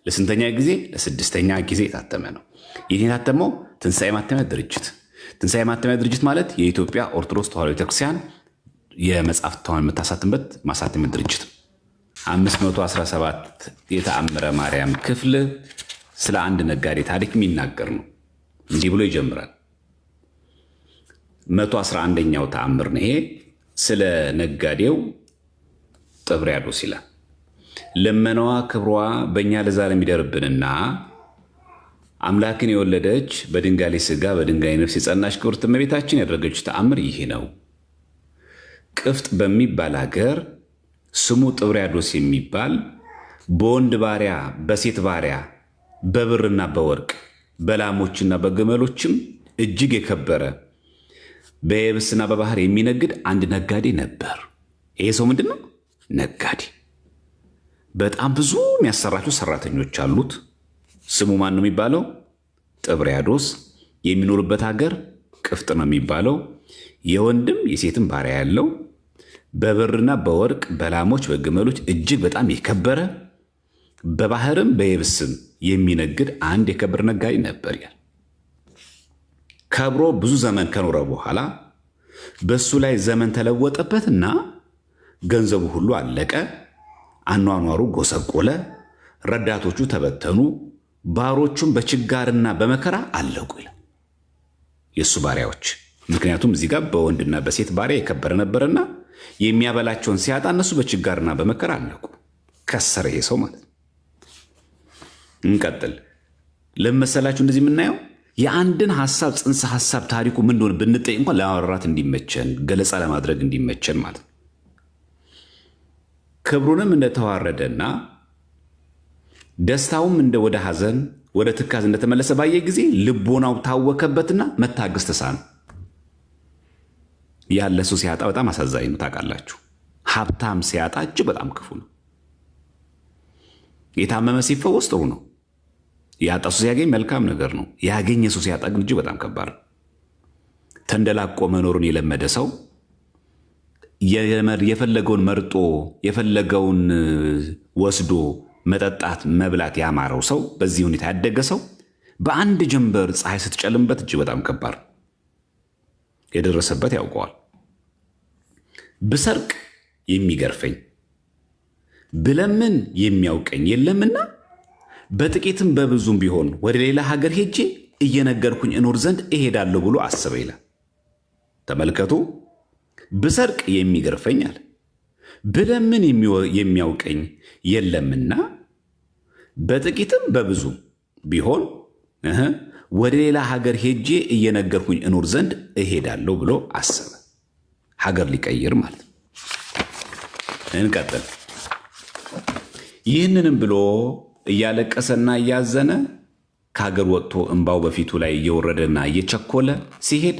ለስንተኛ ጊዜ? ለስድስተኛ ጊዜ የታተመ ነው። ይህ የታተመው ትንሣኤ ማተሚያ ድርጅት። ትንሣኤ ማተሚያ ድርጅት ማለት የኢትዮጵያ ኦርቶዶክስ ተዋሕዶ ቤተክርስቲያን የመጽሐፍቷን የምታሳትምበት ማሳተሚያ ድርጅት። 517 የተአምረ ማርያም ክፍል ስለ አንድ ነጋዴ ታሪክ የሚናገር ነው። እንዲህ ብሎ ይጀምራል። 111ኛው ተአምር ነው ይሄ። ስለ ነጋዴው ጥብርያዶስ ይላል። ልመናዋ ክብሯ በእኛ ለዘላለም ይደርብንና አምላክን የወለደች በድንጋሌ ሥጋ በድንጋሌ ነፍስ የጸናች ክብርት እመቤታችን ያደረገች ተአምር ይህ ነው። ቅፍጥ በሚባል ሀገር ስሙ ጥብርያዶስ የሚባል በወንድ ባሪያ በሴት ባሪያ በብርና በወርቅ በላሞችና በግመሎችም እጅግ የከበረ በየብስና በባህር የሚነግድ አንድ ነጋዴ ነበር። ይሄ ሰው ምንድን ነው? ነጋዴ። በጣም ብዙ የሚያሰራቸው ሰራተኞች አሉት። ስሙ ማን ነው የሚባለው? ጥብርያዶስ። የሚኖርበት ሀገር ቅፍጥ ነው የሚባለው። የወንድም የሴትም ባሪያ ያለው በብርና በወርቅ በላሞች በግመሎች እጅግ በጣም የከበረ በባህርም በየብስም የሚነግድ አንድ የከበረ ነጋዴ ነበር ይላል። ከብሮ ብዙ ዘመን ከኖረ በኋላ በሱ ላይ ዘመን ተለወጠበትና ገንዘቡ ሁሉ አለቀ። አኗኗሩ ጎሰቆለ። ረዳቶቹ ተበተኑ። ባሮቹም በችጋርና በመከራ አለቁ ይላል። የእሱ ባሪያዎች። ምክንያቱም እዚህ ጋር በወንድና በሴት ባሪያ የከበረ ነበርና የሚያበላቸውን ሲያጣ እነሱ በችጋርና በመከራ አለቁ። ከሰረ ይሄ ሰው ማለት ነው። እንቀጥል። ለመሰላችሁ እንደዚህ የምናየው የአንድን ሐሳብ ጽንሰ ሐሳብ ታሪኩ ምን እንደሆነ ብንጠይቅ እንኳን ለማብራራት እንዲመቸን ገለጻ ለማድረግ እንዲመቸን ማለት ነው። ክብሩንም እንደተዋረደና ደስታውም እንደ ወደ ሐዘን ወደ ትካዝ እንደተመለሰ ባየ ጊዜ ልቦናው ታወከበትና መታገስ ተሳነው። ያለ ሰው ሲያጣ በጣም አሳዛኝ ነው። ታውቃላችሁ፣ ሀብታም ሲያጣ እጅግ በጣም ክፉ ነው። የታመመ ሲፈወስ ጥሩ ነው። ያጣ ሰው ሲያገኝ መልካም ነገር ነው። ያገኘ ሰው ሲያጣ ግን እጅግ በጣም ከባድ ነው። ተንደላቆ መኖሩን የለመደ ሰው የፈለገውን መርጦ የፈለገውን ወስዶ መጠጣት መብላት ያማረው ሰው በዚህ ሁኔታ ያደገ ሰው በአንድ ጀንበር ፀሐይ ስትጨልምበት እጅግ በጣም ከባድ የደረሰበት ያውቀዋል። ብሰርቅ የሚገርፈኝ ብለምን የሚያውቀኝ የለምና በጥቂትም በብዙም ቢሆን ወደ ሌላ ሀገር ሄጄ እየነገርኩኝ እኖር ዘንድ እሄዳለሁ ብሎ አሰበ ይላል። ተመልከቱ። ብሰርቅ የሚገርፈኝ አለ፣ ብለምን የሚያውቀኝ የለምና በጥቂትም በብዙም ቢሆን ወደ ሌላ ሀገር ሄጄ እየነገርኩኝ እኖር ዘንድ እሄዳለሁ ብሎ አሰበ። ሀገር ሊቀይር ማለት ነው። እንቀጥል። ይህንንም ብሎ እያለቀሰና እያዘነ ከሀገር ወጥቶ እንባው በፊቱ ላይ እየወረደና እየቸኮለ ሲሄድ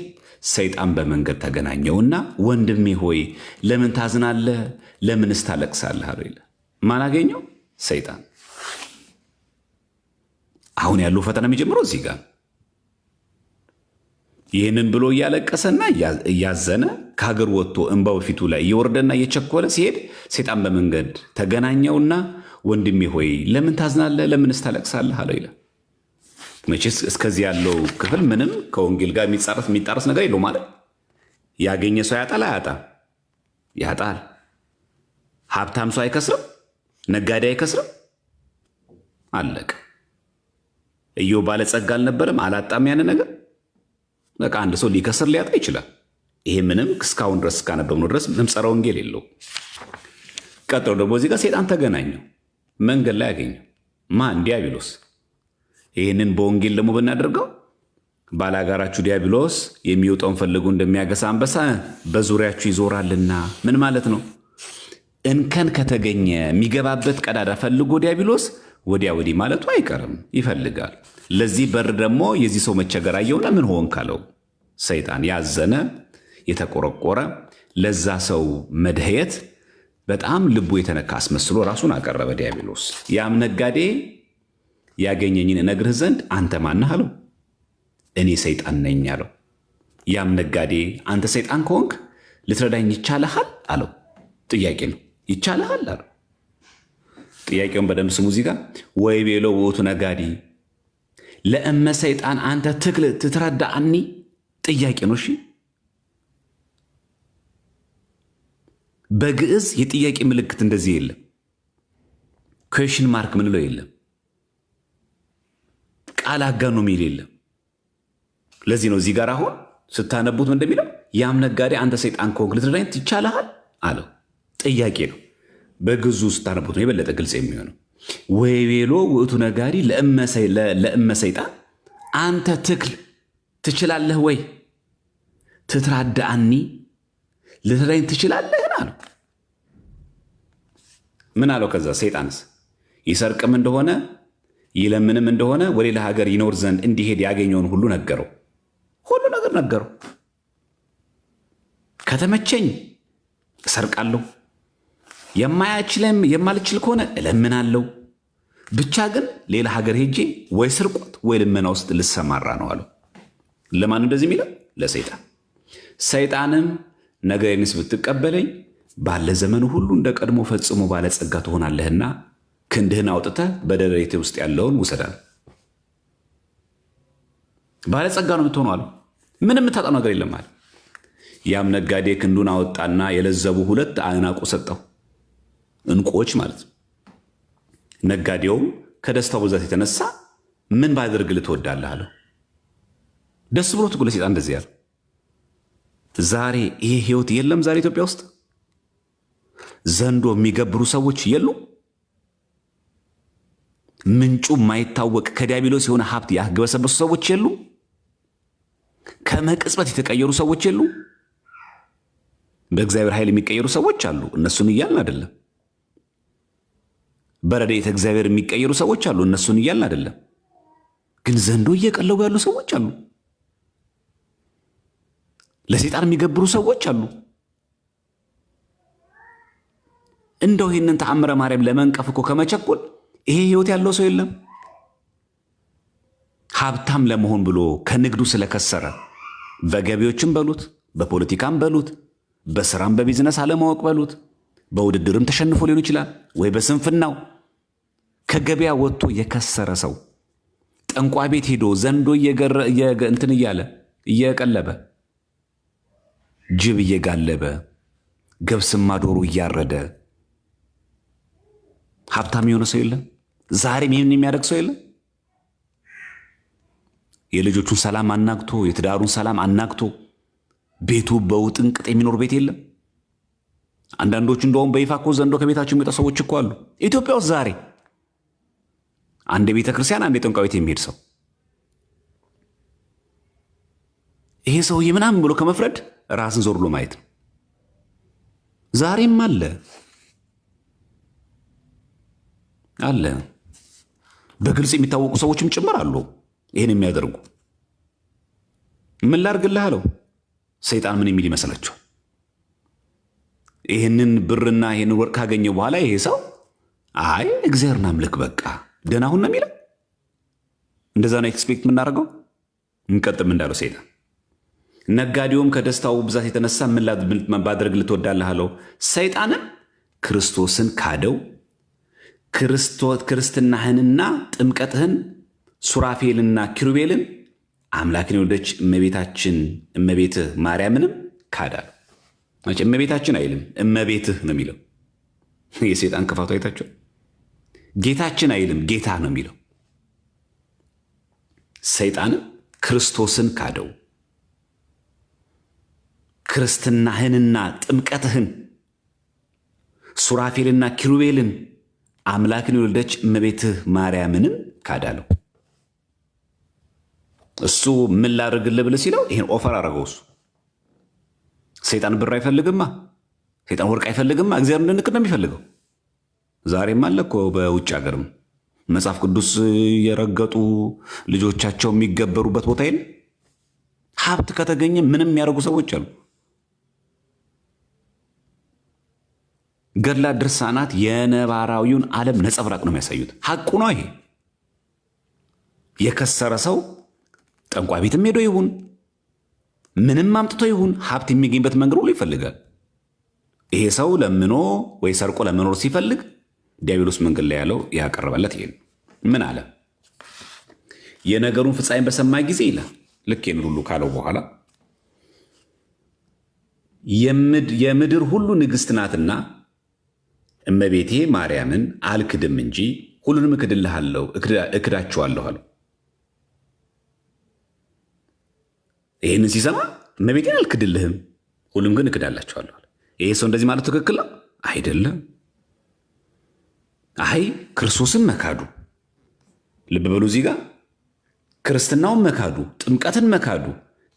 ሰይጣን በመንገድ ተገናኘውና ወንድሜ ሆይ ለምን ታዝናለህ? ለምንስ ታለቅሳለህ? አለው ይላል። ማን አገኘው? ሰይጣን። አሁን ያለው ፈተና የሚጀምረው እዚህ ጋር። ይህንን ብሎ እያለቀሰና እያዘነ ከሀገር ወጥቶ እንባው በፊቱ ላይ እየወረደና እየቸኮለ ሲሄድ ሰይጣን በመንገድ ተገናኘውና ወንድሜ ሆይ ለምን ታዝናለህ? ለምንስ ታለቅሳለህ? አለው ይላል። መቼስ እስከዚህ ያለው ክፍል ምንም ከወንጌል ጋር የሚጣረስ ነገር የለው ማለት። ያገኘ ሰው ያጣል አያጣም? ያጣል። ሀብታም ሰው አይከስርም? ነጋዴ አይከስርም? አለቀ። ኢዮብ ባለጸጋ አልነበረም? አላጣም ያን ነገር። በቃ አንድ ሰው ሊከስር ሊያጣ ይችላል። ይሄ ምንም እስካሁን ድረስ እስካነበብነው ድረስ ምንም ጸረ ወንጌል የለው። ቀጥሎ ደግሞ እዚህ ጋር ሰይጣን ተገናኘው፣ መንገድ ላይ ያገኘው። ማን? ዲያብሎስ። ይህንን በወንጌል ደግሞ ብናደርገው ባላጋራችሁ ዲያብሎስ የሚወጣውን ፈልጉ እንደሚያገሳ አንበሳ በዙሪያችሁ ይዞራልና። ምን ማለት ነው? እንከን ከተገኘ የሚገባበት ቀዳዳ ፈልጎ ዲያብሎስ ወዲያ ወዲህ ማለቱ አይቀርም፣ ይፈልጋል። ለዚህ በር ደግሞ የዚህ ሰው መቸገር አየውና ምን ሆንክ አለው። ሰይጣን ያዘነ የተቆረቆረ ለዛ ሰው መድህየት በጣም ልቡ የተነካ አስመስሎ ራሱን አቀረበ ዲያብሎስ። ያም ነጋዴ ያገኘኝን እነግርህ ዘንድ አንተ ማነህ አለው። እኔ ሰይጣን ነኝ አለው። ያም ነጋዴ አንተ ሰይጣን ከሆንክ ልትረዳኝ ይቻልሃል አለው። ጥያቄ ነው። ይቻልሃል አለው። ጥያቄውን በደንብ ስሙ። እዚህ ጋር ወይ ቤሎ ውእቱ ነጋዲ ለእመ ሰይጣን አንተ ትክል ትትረዳአኒ ጥያቄ ነው። እሺ በግዕዝ የጥያቄ ምልክት እንደዚህ የለም። ኩዌሽን ማርክ ምንለው የለም። ቃል አጋኖ ሚል የለም። ለዚህ ነው እዚህ ጋር አሁን ስታነቡት እንደሚለው ያም ነጋዴ አንተ ሰይጣን ከሆንክ ልትረዳኝ ትቻልሃል አለው። ጥያቄ ነው። በግዙ ስታነቡት ነው የበለጠ ግልጽ የሚሆነው። ወይቤሎ ውእቱ ነጋዴ ለእመ ሰይጣን አንተ ትክል ትችላለህ ወይ ትትራዳአኒ ልትረዳኝ ትችላለህን አለው። ምን አለው? ከዛ ሰይጣንስ ይሰርቅም እንደሆነ ይለምንም እንደሆነ ወሌላ ሀገር ይኖር ዘንድ እንዲሄድ ያገኘውን ሁሉ ነገረው። ሁሉ ነገር ነገረው። ከተመቸኝ እሰርቃለሁ፣ የማልችል ከሆነ እለምናለሁ፣ ብቻ ግን ሌላ ሀገር ሄጄ ወይ ስርቆት ወይ ልመና ውስጥ ልሰማራ ነው አለው። ለማን እንደዚህ የሚለው? ለሰይጣን። ሰይጣንም ነገሬንስ ብትቀበለኝ ባለ ዘመኑ ሁሉ እንደ ቀድሞ ፈጽሞ ባለጸጋ ትሆናለህና ክንድህን አውጥተህ በደረቴ ውስጥ ያለውን ውሰዳል። ባለጸጋ ነው የምትሆነው አለው። ምንም የምታጣው ነገር የለም አለ። ያም ነጋዴ ክንዱን አወጣና የለዘቡ 2 አዕናቆ ሰጠው። እንቁዎች ማለት ነው። ነጋዴውም ከደስታው ብዛት የተነሳ ምን ባደርግልህ ትወዳለህ አለው። ደስ ብሎት እኮ ለሰይጣን እንደዚህ ያለው። ዛሬ ይሄ ህይወት የለም። ዛሬ ኢትዮጵያ ውስጥ ዘንዶ የሚገብሩ ሰዎች የሉ። ምንጩ የማይታወቅ ከዲያብሎስ የሆነ ሀብት ያግበሰበሱ ሰዎች የሉ። ከመቅጽበት የተቀየሩ ሰዎች የሉ። በእግዚአብሔር ኃይል የሚቀየሩ ሰዎች አሉ። እነሱን እያልን አይደለም። በረድኤተ እግዚአብሔር የሚቀየሩ ሰዎች አሉ። እነሱን እያልን አይደለም። ግን ዘንዶ እየቀለቡ ያሉ ሰዎች አሉ። ለሰይጣን የሚገብሩ ሰዎች አሉ። እንደው ይህንን ተአምረ ማርያም ለመንቀፍ እኮ ከመቸኮል ይሄ ህይወት ያለው ሰው የለም። ሀብታም ለመሆን ብሎ ከንግዱ ስለከሰረ በገቢዎችም በሉት በፖለቲካም በሉት በስራም በቢዝነስ አለማወቅ በሉት በውድድርም ተሸንፎ ሊሆን ይችላል፣ ወይ በስንፍናው ከገበያ ወጥቶ የከሰረ ሰው ጠንቋይ ቤት ሄዶ ዘንዶ እንትን እያለ እየቀለበ ጅብ እየጋለበ ገብስማ ዶሮ እያረደ ሀብታም የሆነ ሰው የለም። ዛሬም ይህን የሚያደርግ ሰው የለም። የልጆቹን ሰላም አናግቶ የትዳሩን ሰላም አናግቶ ቤቱ በውጥንቅጥ የሚኖር ቤት የለም። አንዳንዶቹ እንደውም በይፋ እኮ ዘንዶ ከቤታቸው የሚወጣ ሰዎች እኮ አሉ ኢትዮጵያ ውስጥ ዛሬ። አንድ ቤተ ክርስቲያን አንድ ጠንቋይ ቤት የሚሄድ ሰው ይሄ ሰውዬ ምናምን ብሎ ከመፍረድ ራስን ዞር ብሎ ማየት ነው። ዛሬም አለ በግልጽ የሚታወቁ ሰዎችም ጭምር አሉ ይህን የሚያደርጉ። ምን ላድርግልህ አለው። ሰይጣን ምን የሚል ይመስላችኋል? ይህንን ብርና ይህንን ወርቅ ካገኘ በኋላ ይሄ ሰው አይ እግዚአብሔርን አምልክ በቃ ደህና ሁን ነው የሚለው። እንደዛ ነው ኤክስፔክት የምናደርገው። እንቀጥም እንዳለው ሰይጣን። ነጋዴውም ከደስታው ብዛት የተነሳ ምን ባደርግልህ ትወዳለህ አለው። ሰይጣንም ክርስቶስን ካደው። ክርስትናህንና ጥምቀትህን ሱራፌልና ኪሩቤልን አምላክን የወለደች እመቤትህ ማርያምንም ካዳል። እመቤታችን አይልም እመቤትህ ነው የሚለው። የሰይጣን ክፋቱ አይታችኋል። ጌታችን አይልም ጌታ ነው የሚለው። ሰይጣንም ክርስቶስን ካደው። ክርስትናህንና ጥምቀትህን ሱራፌልና ኪሩቤልን አምላክን የወለደች እመቤትህ ማርያምንም ካዳለው። እሱ ምን ላድርግልህ ብለህ ሲለው ይህን ኦፈር አደረገው። እሱ ሰይጣን ብር አይፈልግማ፣ ሰይጣን ወርቅ አይፈልግማ። እግዚአብሔር እንድንክድ ነው የሚፈልገው። ዛሬም አለ እኮ በውጭ ሀገርም መጽሐፍ ቅዱስ የረገጡ ልጆቻቸው የሚገበሩበት ቦታ የለ። ሀብት ከተገኘ ምንም የሚያደርጉ ሰዎች አሉ። ገድላት ድርሳናት የነባራዊውን ዓለም ነጸብራቅ ነው የሚያሳዩት። ሐቁ ነው ይሄ። የከሰረ ሰው ጠንቋይ ቤትም ሄዶ ይሁን ምንም አምጥቶ ይሁን ሀብት የሚገኝበት መንገድ ሁሉ ይፈልጋል። ይሄ ሰው ለምኖ ወይ ሰርቆ ለመኖር ሲፈልግ ዲያብሎስ መንገድ ላይ ያለው ያቀረበለት ይሄን ምን አለ? የነገሩን ፍጻሜ በሰማ ጊዜ ይላል ልክ ይህን ሁሉ ካለው በኋላ የምድር ሁሉ ንግሥት ናትና እመቤቴ ማርያምን አልክድም እንጂ ሁሉንም እክድልሃለሁ እክዳችኋለሁ አለው። ይህንን ሲሰማ እመቤቴን አልክድልህም ሁሉም ግን እክዳላችኋለሁ። ይሄ ሰው እንደዚህ ማለት ትክክል ነው አይደለም? አይ ክርስቶስን መካዱ፣ ልብ በሉ እዚህ ጋር ክርስትናውን መካዱ፣ ጥምቀትን መካዱ፣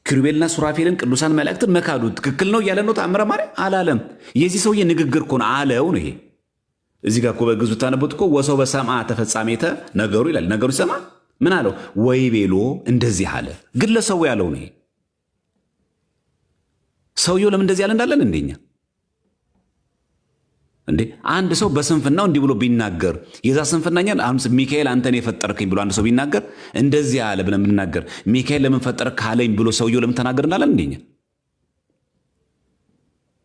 ኪሩቤልና ሱራፌልን ቅዱሳን መላእክትን መካዱ ትክክል ነው እያለ ነው ተአምረ ማርያም አላለም። የዚህ ሰውዬ ንግግር እኮ ነው አለው ነው። ይሄ እዚህ ጋር እኮ በግዙ ታነቡት እኮ ወሰው በሰምዐ ተፈጻሜተ ነገሩ ይላል። ነገሩ ሲሰማ ምን አለው? ወይ ቤሎ እንደዚህ አለ። ግለሰቡ ያለው ነው። ይሄ ሰውየው ለምን እንደዚህ ያለ እንዳለን እንደኛ እንዴ አንድ ሰው በስንፍናው እንዲህ ብሎ ቢናገር የዛ ስንፍናኛ ሚካኤል አንተን የፈጠርከኝ ብሎ አንድ ሰው ቢናገር እንደዚህ አለ ብለን ብንናገር ሚካኤል ለምን ፈጠርክ ካለኝ ብሎ ሰውየው ለምን ተናገር እንዳለን እንደኛ?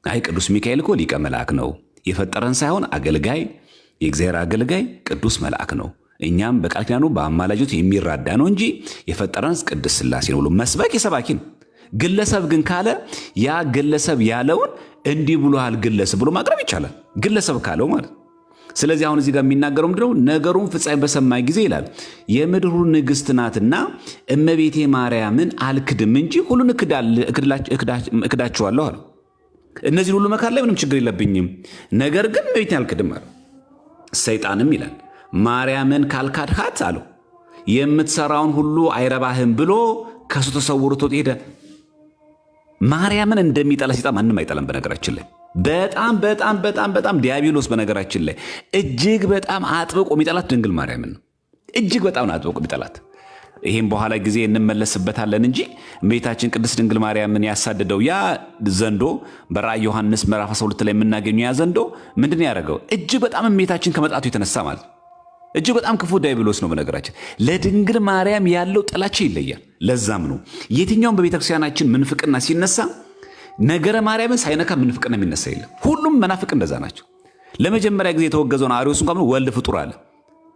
አይ ቅዱስ ሚካኤል እኮ ሊቀ መልአክ ነው፣ የፈጠረን ሳይሆን አገልጋይ፣ የእግዚአብሔር አገልጋይ ቅዱስ መልአክ ነው። እኛም በቃል ኪዳኑ በአማላጆት የሚራዳ ነው እንጂ የፈጠረን ቅድስት ሥላሴ ነው ብሎ መስበክ የሰባኪ ነው። ግለሰብ ግን ካለ ያ ግለሰብ ያለውን እንዲህ ብሎሃል ግለሰብ ብሎ ማቅረብ ይቻላል፣ ግለሰብ ካለው ማለት። ስለዚህ አሁን እዚህ ጋር የሚናገረው ምንድነው? ነገሩን ፍጻሜ በሰማ ጊዜ ይላል የምድሩ ንግሥት ናትና እመቤቴ ማርያምን አልክድም እንጂ ሁሉን እክዳችኋለሁ አለ። እነዚህ ሁሉ መካር ላይ ምንም ችግር የለብኝም፣ ነገር ግን እመቤቴን አልክድም አለ። ሰይጣንም ይላል ማርያምን ካልካድሃት አለው የምትሰራውን ሁሉ አይረባህም ብሎ ከሱ ተሰውርቶ ሄደ። ማርያምን እንደሚጠላ ሰይጣን ማንም አይጠላም። በነገራችን ላይ በጣም ዲያብሎስ በነገራችን ላይ እጅግ በጣም አጥብቆ የሚጠላት ድንግል ማርያምን ነው። እጅግ በጣም አጥብቆ የሚጠላት። ይህም በኋላ ጊዜ እንመለስበታለን እንጂ እመቤታችን ቅድስት ድንግል ማርያምን ያሳደደው ያ ዘንዶ በራእየ ዮሐንስ ምዕራፍ 12 ላይ የምናገኘው ያ ዘንዶ ምንድን ያደረገው? እጅግ በጣም እመቤታችን ከመጣቱ የተነሳ ማለት ነው። እጅግ በጣም ክፉ ዲያብሎስ ነው። በነገራችን ለድንግል ማርያም ያለው ጥላቻ ይለያል። ለዛም ነው የትኛውም በቤተክርስቲያናችን ምንፍቅና ሲነሳ ነገረ ማርያምን ሳይነካ ምንፍቅና የሚነሳ የለም። ሁሉም መናፍቅ እንደዛ ናቸው። ለመጀመሪያ ጊዜ የተወገዘውን አርዮስ እንኳን ወልድ ፍጡር አለ።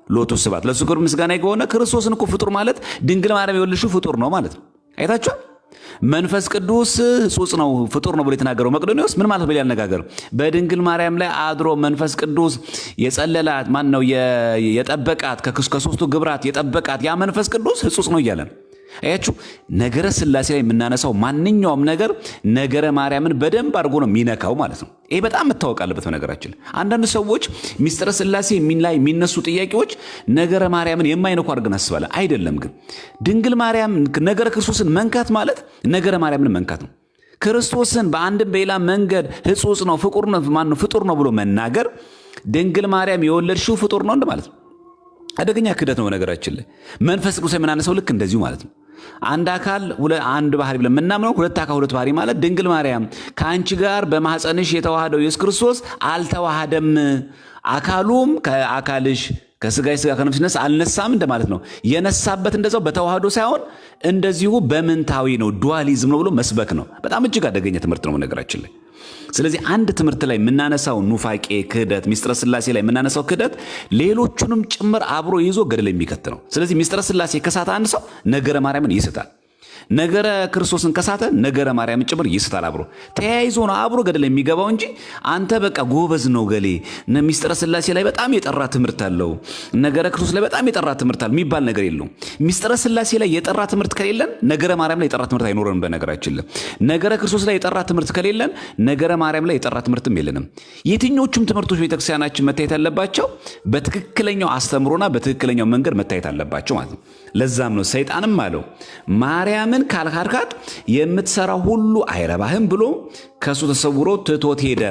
ሎቱ ስብሐት ለእሱ ክብር ምስጋና ይግባውና ክርስቶስን እኮ ፍጡር ማለት ድንግል ማርያም የወለድሽው ፍጡር ነው ማለት ነው። አይታችኋል? መንፈስ ቅዱስ ሕጹጽ ነው ፍጡር ነው ብሎ የተናገረው መቅዶኒዎስ ምን ማለት በሌላ አነጋገር በድንግል ማርያም ላይ አድሮ መንፈስ ቅዱስ የጸለላት ማን ነው የጠበቃት ከሦስቱ ግብራት የጠበቃት ያ መንፈስ ቅዱስ ሕጹጽ ነው እያለ ነው። አያችሁ ነገረ ሥላሴ ላይ የምናነሳው ማንኛውም ነገር ነገረ ማርያምን በደንብ አድርጎ ነው የሚነካው ማለት ነው። ይሄ በጣም መታወቅ አለበት። በነገራችን አንዳንድ ሰዎች ሚስጥረ ሥላሴ ላይ የሚነሱ ጥያቄዎች ነገረ ማርያምን የማይነኩ አድርገን አስባለን። አይደለም ግን ድንግል ማርያም ነገረ ክርስቶስን መንካት ማለት ነገረ ማርያምን መንካት ነው። ክርስቶስን በአንድም በሌላ መንገድ ሕጹጽ ነው ፍጡር ነው ብሎ መናገር ድንግል ማርያም የወለድሽው ፍጡር ነው እንደማለት ነው። አደገኛ ክህደት ነው። በነገራችን ላይ መንፈስ ቅዱስ የምናነሳው ልክ እንደዚሁ ማለት ነው። አንድ አካል አንድ ባህሪ ብለን የምናምነው ሁለት አካል ሁለት ባህሪ ማለት ድንግል ማርያም ከአንቺ ጋር በማኅፀንሽ የተዋሃደው ኢየሱስ ክርስቶስ አልተዋሃደም፣ አካሉም ከአካልሽ ከሥጋሽ ሥጋ ከነፍስሽ ነፍስ አልነሳም እንደማለት ነው። የነሳበት እንደዛው በተዋህዶ ሳይሆን እንደዚሁ በምንታዊ ነው፣ ዱዋሊዝም ነው ብሎ መስበክ ነው። በጣም እጅግ አደገኛ ትምህርት ነው በነገራችን ላይ። ስለዚህ አንድ ትምህርት ላይ የምናነሳው ኑፋቄ ክህደት፣ ሚስጥረ ሥላሴ ላይ የምናነሳው ክህደት ሌሎቹንም ጭምር አብሮ ይዞ ገደል የሚከት ነው። ስለዚህ ሚስጥረ ሥላሴ ከሳተ አንድ ሰው ነገረ ማርያምን ይስታል። ነገረ ክርስቶስን ከሳተ ነገረ ማርያምን ጭምር ይስታል። አብሮ ተያይዞ ነው አብሮ ገደል የሚገባው እንጂ አንተ በቃ ጎበዝ ነው ገሌ ሚስጥረ ሥላሴ ላይ በጣም የጠራ ትምህርት አለው፣ ነገረ ክርስቶስ ላይ በጣም የጠራ ትምህርት አለው የሚባል ነገር የለውም። ሚስጥረ ሥላሴ ላይ የጠራ ትምህርት ከሌለን ነገረ ማርያም ላይ የጠራ ትምህርት አይኖረንም። በነገራችን ላይ ነገረ ክርስቶስ ላይ የጠራ ትምህርት ከሌለን ነገረ ማርያም ላይ የጠራ ትምህርትም የለንም። የትኞቹም ትምህርቶች ቤተክርስቲያናችን መታየት አለባቸው በትክክለኛው አስተምሮና በትክክለኛው መንገድ መታየት አለባቸው ማለት ነው። ለዛም ነው ሰይጣንም አለው ማርያምን ካልካድካት የምትሰራው ሁሉ አይረባህም ብሎ ከሱ ተሰውሮ ትቶት ሄደ።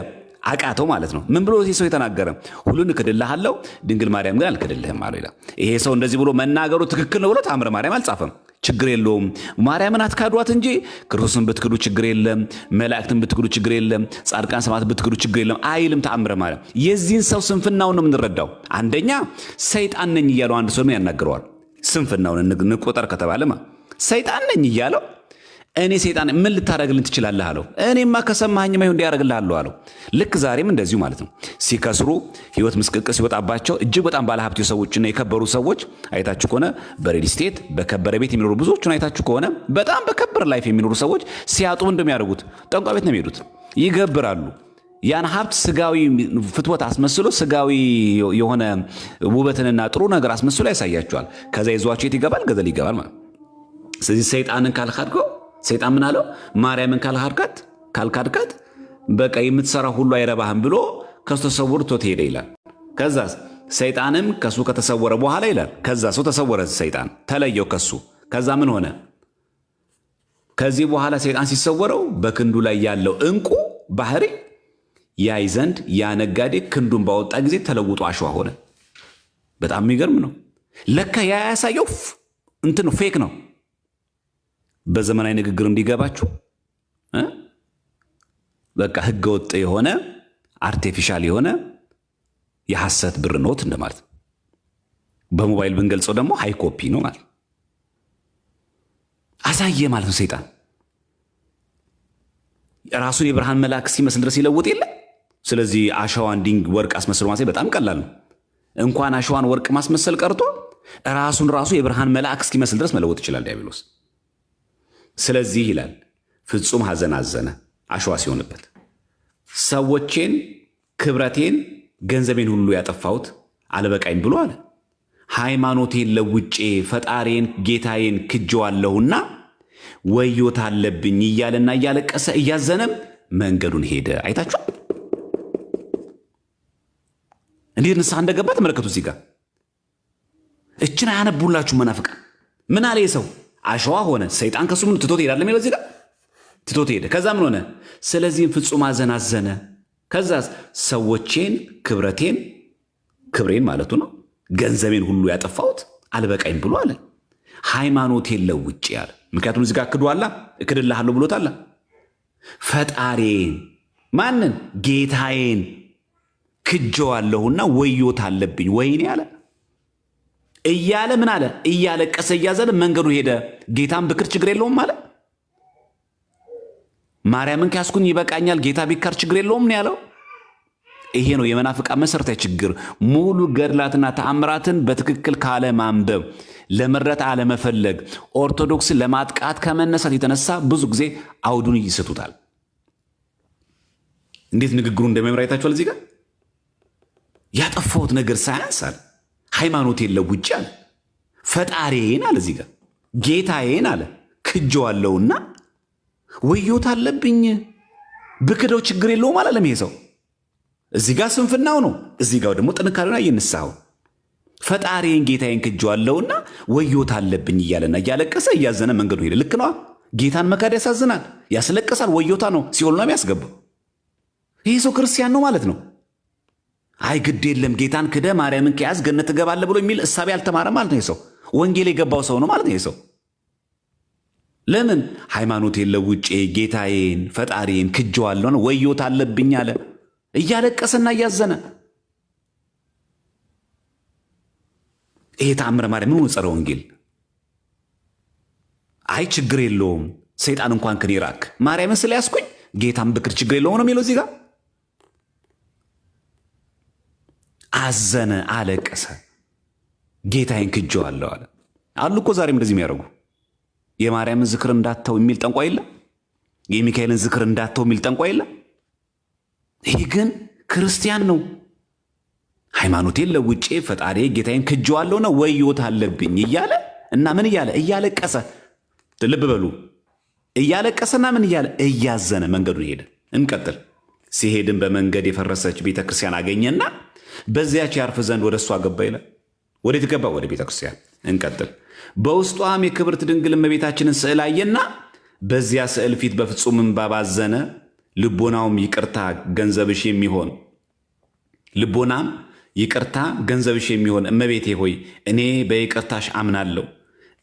አቃተው ማለት ነው። ምን ብሎ ሰው የተናገረ? ሁሉን እክድልሃለሁ ድንግል ማርያም ግን አልክድልህም አለ ይላል። ይሄ ሰው እንደዚህ ብሎ መናገሩ ትክክል ነው ብሎ ተአምረ ማርያም አልጻፈም። ችግር የለውም ማርያምን አትካዷት እንጂ ክርስቶስን ብትክዱ ችግር የለም፣ መላእክትን ብትክዱ ችግር የለም፣ ጻድቃን ሰማዕት ብትክዱ ችግር የለም አይልም ተአምረ ማርያም። የዚህን ሰው ስንፍናውን ነው የምንረዳው። አንደኛ ሰይጣን ነኝ እያለው አንድ ሰው ምን ያናግረዋል? ስንፍናውን እንቆጠር ከተባለማ ሰይጣን ነኝ እያለው እኔ ሰይጣን ምን ልታረግልን ትችላለህ አለው። እኔማ ከሰማኸኝማ ይሁን እንዲያረግልሃለሁ አለው። ልክ ዛሬም እንደዚሁ ማለት ነው። ሲከስሩ ህይወት ምስቅልቅል ሲወጣባቸው እጅግ በጣም ባለሀብት ሰዎችና የከበሩ ሰዎች አይታችሁ ከሆነ በሪል ስቴት በከበረ ቤት የሚኖሩ ብዙዎቹን አይታችሁ ከሆነ በጣም በከበረ ላይፍ የሚኖሩ ሰዎች ሲያጡ እንደሚያደርጉት ጠንቋይ ቤት ነው የሚሄዱት፣ ይገብራሉ። ያን ሀብት ስጋዊ ፍትወት አስመስሎ ስጋዊ የሆነ ውበትንና ጥሩ ነገር አስመስሎ ያሳያቸዋል። ከዛ ይዟቸው የት ይገባል? ገደል ይገባል ማለት። ስለዚህ ሰይጣንን ካልካድከው ሰይጣን ምን አለው? ማርያምን ካልካድካት በቃ የምትሰራ ሁሉ አይረባህም ብሎ ከሱ ተሰውርቶ ሄደ ይላል። ከዛ ሰይጣንም ከሱ ከተሰወረ በኋላ ይላል ከዛ ሰው ተሰወረ፣ ሰይጣን ተለየው ከሱ። ከዛ ምን ሆነ? ከዚህ በኋላ ሰይጣን ሲሰወረው በክንዱ ላይ ያለው እንቁ ባህሪ ያይ ዘንድ ያ ነጋዴ ክንዱን ባወጣ ጊዜ ተለውጦ አሸዋ ሆነ። በጣም የሚገርም ነው። ለካ ያ ያሳየው እንትን ነው፣ ፌክ ነው። በዘመናዊ ንግግር እንዲገባችሁ በቃ ህገወጥ የሆነ አርቲፊሻል የሆነ የሐሰት ብር ኖት እንደማለት። በሞባይል ብንገልጸው ደግሞ ሃይ ኮፒ ነው ማለት። አሳየ ማለት ነው። ሰይጣን ራሱን የብርሃን መልአክ ሲመስል ድረስ ይለውጥ የለ። ስለዚህ አሸዋን ወርቅ አስመስሎ ማሳይ በጣም ቀላል ነው። እንኳን አሸዋን ወርቅ ማስመሰል ቀርቶ ራሱ የብርሃን መልአክ እስኪመስል ድረስ መለወጥ ይችላል ዲያብሎስ። ስለዚህ ይላል ፍጹም ሐዘን አዘነ አሸዋ ሲሆንበት፣ ሰዎቼን፣ ክብረቴን፣ ገንዘቤን ሁሉ ያጠፋሁት አልበቃኝ ብሎ አለ። ሃይማኖቴን ለውጬ ፈጣሪን ጌታዬን ክጄዋለሁና ወዮታ አለብኝ እያለና እያለቀሰ እያዘነም መንገዱን ሄደ። አይታችሁ እንዴት ንስሐ እንደገባ ተመለከቱ። እዚህ ጋር እችን አያነቡላችሁ መናፍቃን። ምን አለ የሰው አሸዋ ሆነ። ሰይጣን ከሱ ምን ትቶት ሄዳለ የሚለው እዚህ ጋር ትቶት ሄደ። ከዛ ምን ሆነ? ስለዚህም ፍጹም ሐዘን አዘነ። ከዛ ሰዎቼን፣ ክብሬን ማለቱ ነው፣ ገንዘቤን ሁሉ ያጠፋሁት አልበቃኝ ብሎ አለ። ሃይማኖቴን ለውጬ አለ። ምክንያቱም እዚህ ጋር ክዷላ፣ እክድልሃለሁ ብሎታል። ፈጣሪን ማንን? ጌታዬን ክጄዋለሁና ወዮታ አለብኝ ወይኔ አለ እያለ ምን አለ? እያለቀሰ እያዘነ መንገዱ ሄደ። ጌታን ብክር ችግር የለውም አለ። ማርያምን ካስኩኝ ይበቃኛል፣ ጌታ ቢካር ችግር የለውም ነው ያለው። ይሄ ነው የመናፍቃን መሰረታዊ ችግር። ሙሉ ገድላትና ተአምራትን በትክክል ካለ ማንበብ፣ ለመረጥ አለመፈለግ፣ ኦርቶዶክስን ለማጥቃት ከመነሳት የተነሳ ብዙ ጊዜ አውዱን ይስቱታል። እንዴት ንግግሩ እንደሚያምር አይታችኋል። እዚህ ጋር ያጠፋሁት ነገር ሳያንሳል ሃይማኖቴን ለውጬ አለ። ፈጣሪዬን አለ፣ እዚህ ጋር ጌታዬን አለ ክጄዋለሁና ወዮታ አለብኝ። ብክደው ችግር የለውም አላለም ይሄ ሰው። እዚህ ጋር ስንፍናው ነው፣ እዚህ ጋር ደግሞ ጥንካሬውን አየንሳው። ፈጣሪዬን ጌታዬን ክጄዋለሁና ወዮታ አለብኝ እያለና እያለቀሰ እያዘነ መንገዱ ሄደ። ልክ ነዋ። ጌታን መካድ ያሳዝናል፣ ያስለቅሳል። ወዮታ ነው፣ ሲኦል ነው የሚያስገባው። ይሄ ሰው ክርስቲያን ነው ማለት ነው። አይ ግድ የለም ጌታን ክደ ማርያምን ከያዝ ገነት ትገባለህ ብሎ የሚል እሳቤ አልተማረ ማለት ነው። ይሄ ሰው ወንጌል የገባው ሰው ነው ማለት ነው። ይሄ ሰው ለምን ሃይማኖቴን ለውጬ ጌታዬን ፈጣሪዬን ክጄዋለሁ ነው ወዮታ አለብኝ አለ እያለቀሰና እያዘነ። ይሄ ተአምረ ማርያም ምን ጸረ ወንጌል? አይ ችግር የለውም ሰይጣን እንኳን ከኔ ራቅ፣ ማርያምን ስለያዝኩኝ ጌታን ብክር ችግር የለውም ነው የሚለው እዚህ ጋር። አዘነ፣ አለቀሰ፣ ጌታዬን ክጄዋለሁ አለ። አሉ እኮ ዛሬም እንደዚህ የሚያደርጉ። የማርያምን ዝክር እንዳተው የሚል ጠንቋይ የለ፣ የሚካኤልን ዝክር እንዳተው የሚል ጠንቋይ የለ። ይህ ግን ክርስቲያን ነው። ሃይማኖቴን ለውጬ ፈጣሪ ጌታዬን ክጄዋለሁ ነው ወዮታ አለብኝ እያለ እና ምን እያለ እያለቀሰ፣ ልብ በሉ፣ እያለቀሰና ምን እያለ እያዘነ መንገዱን ሄደ። እንቀጥል። ሲሄድም በመንገድ የፈረሰች ቤተክርስቲያን አገኘና በዚያች ያርፍ ዘንድ ወደ እሷ ገባ ይላል። ወዴት ገባ? ወደ ቤተክርስቲያን። እንቀጥል። በውስጧም የክብርት ድንግል እመቤታችንን ስዕል አየና በዚያ ስዕል ፊት በፍጹም እንባ ባዘነ። ልቦናም ይቅርታ ገንዘብሽ የሚሆን እመቤቴ ሆይ እኔ በይቅርታሽ አምናለሁ።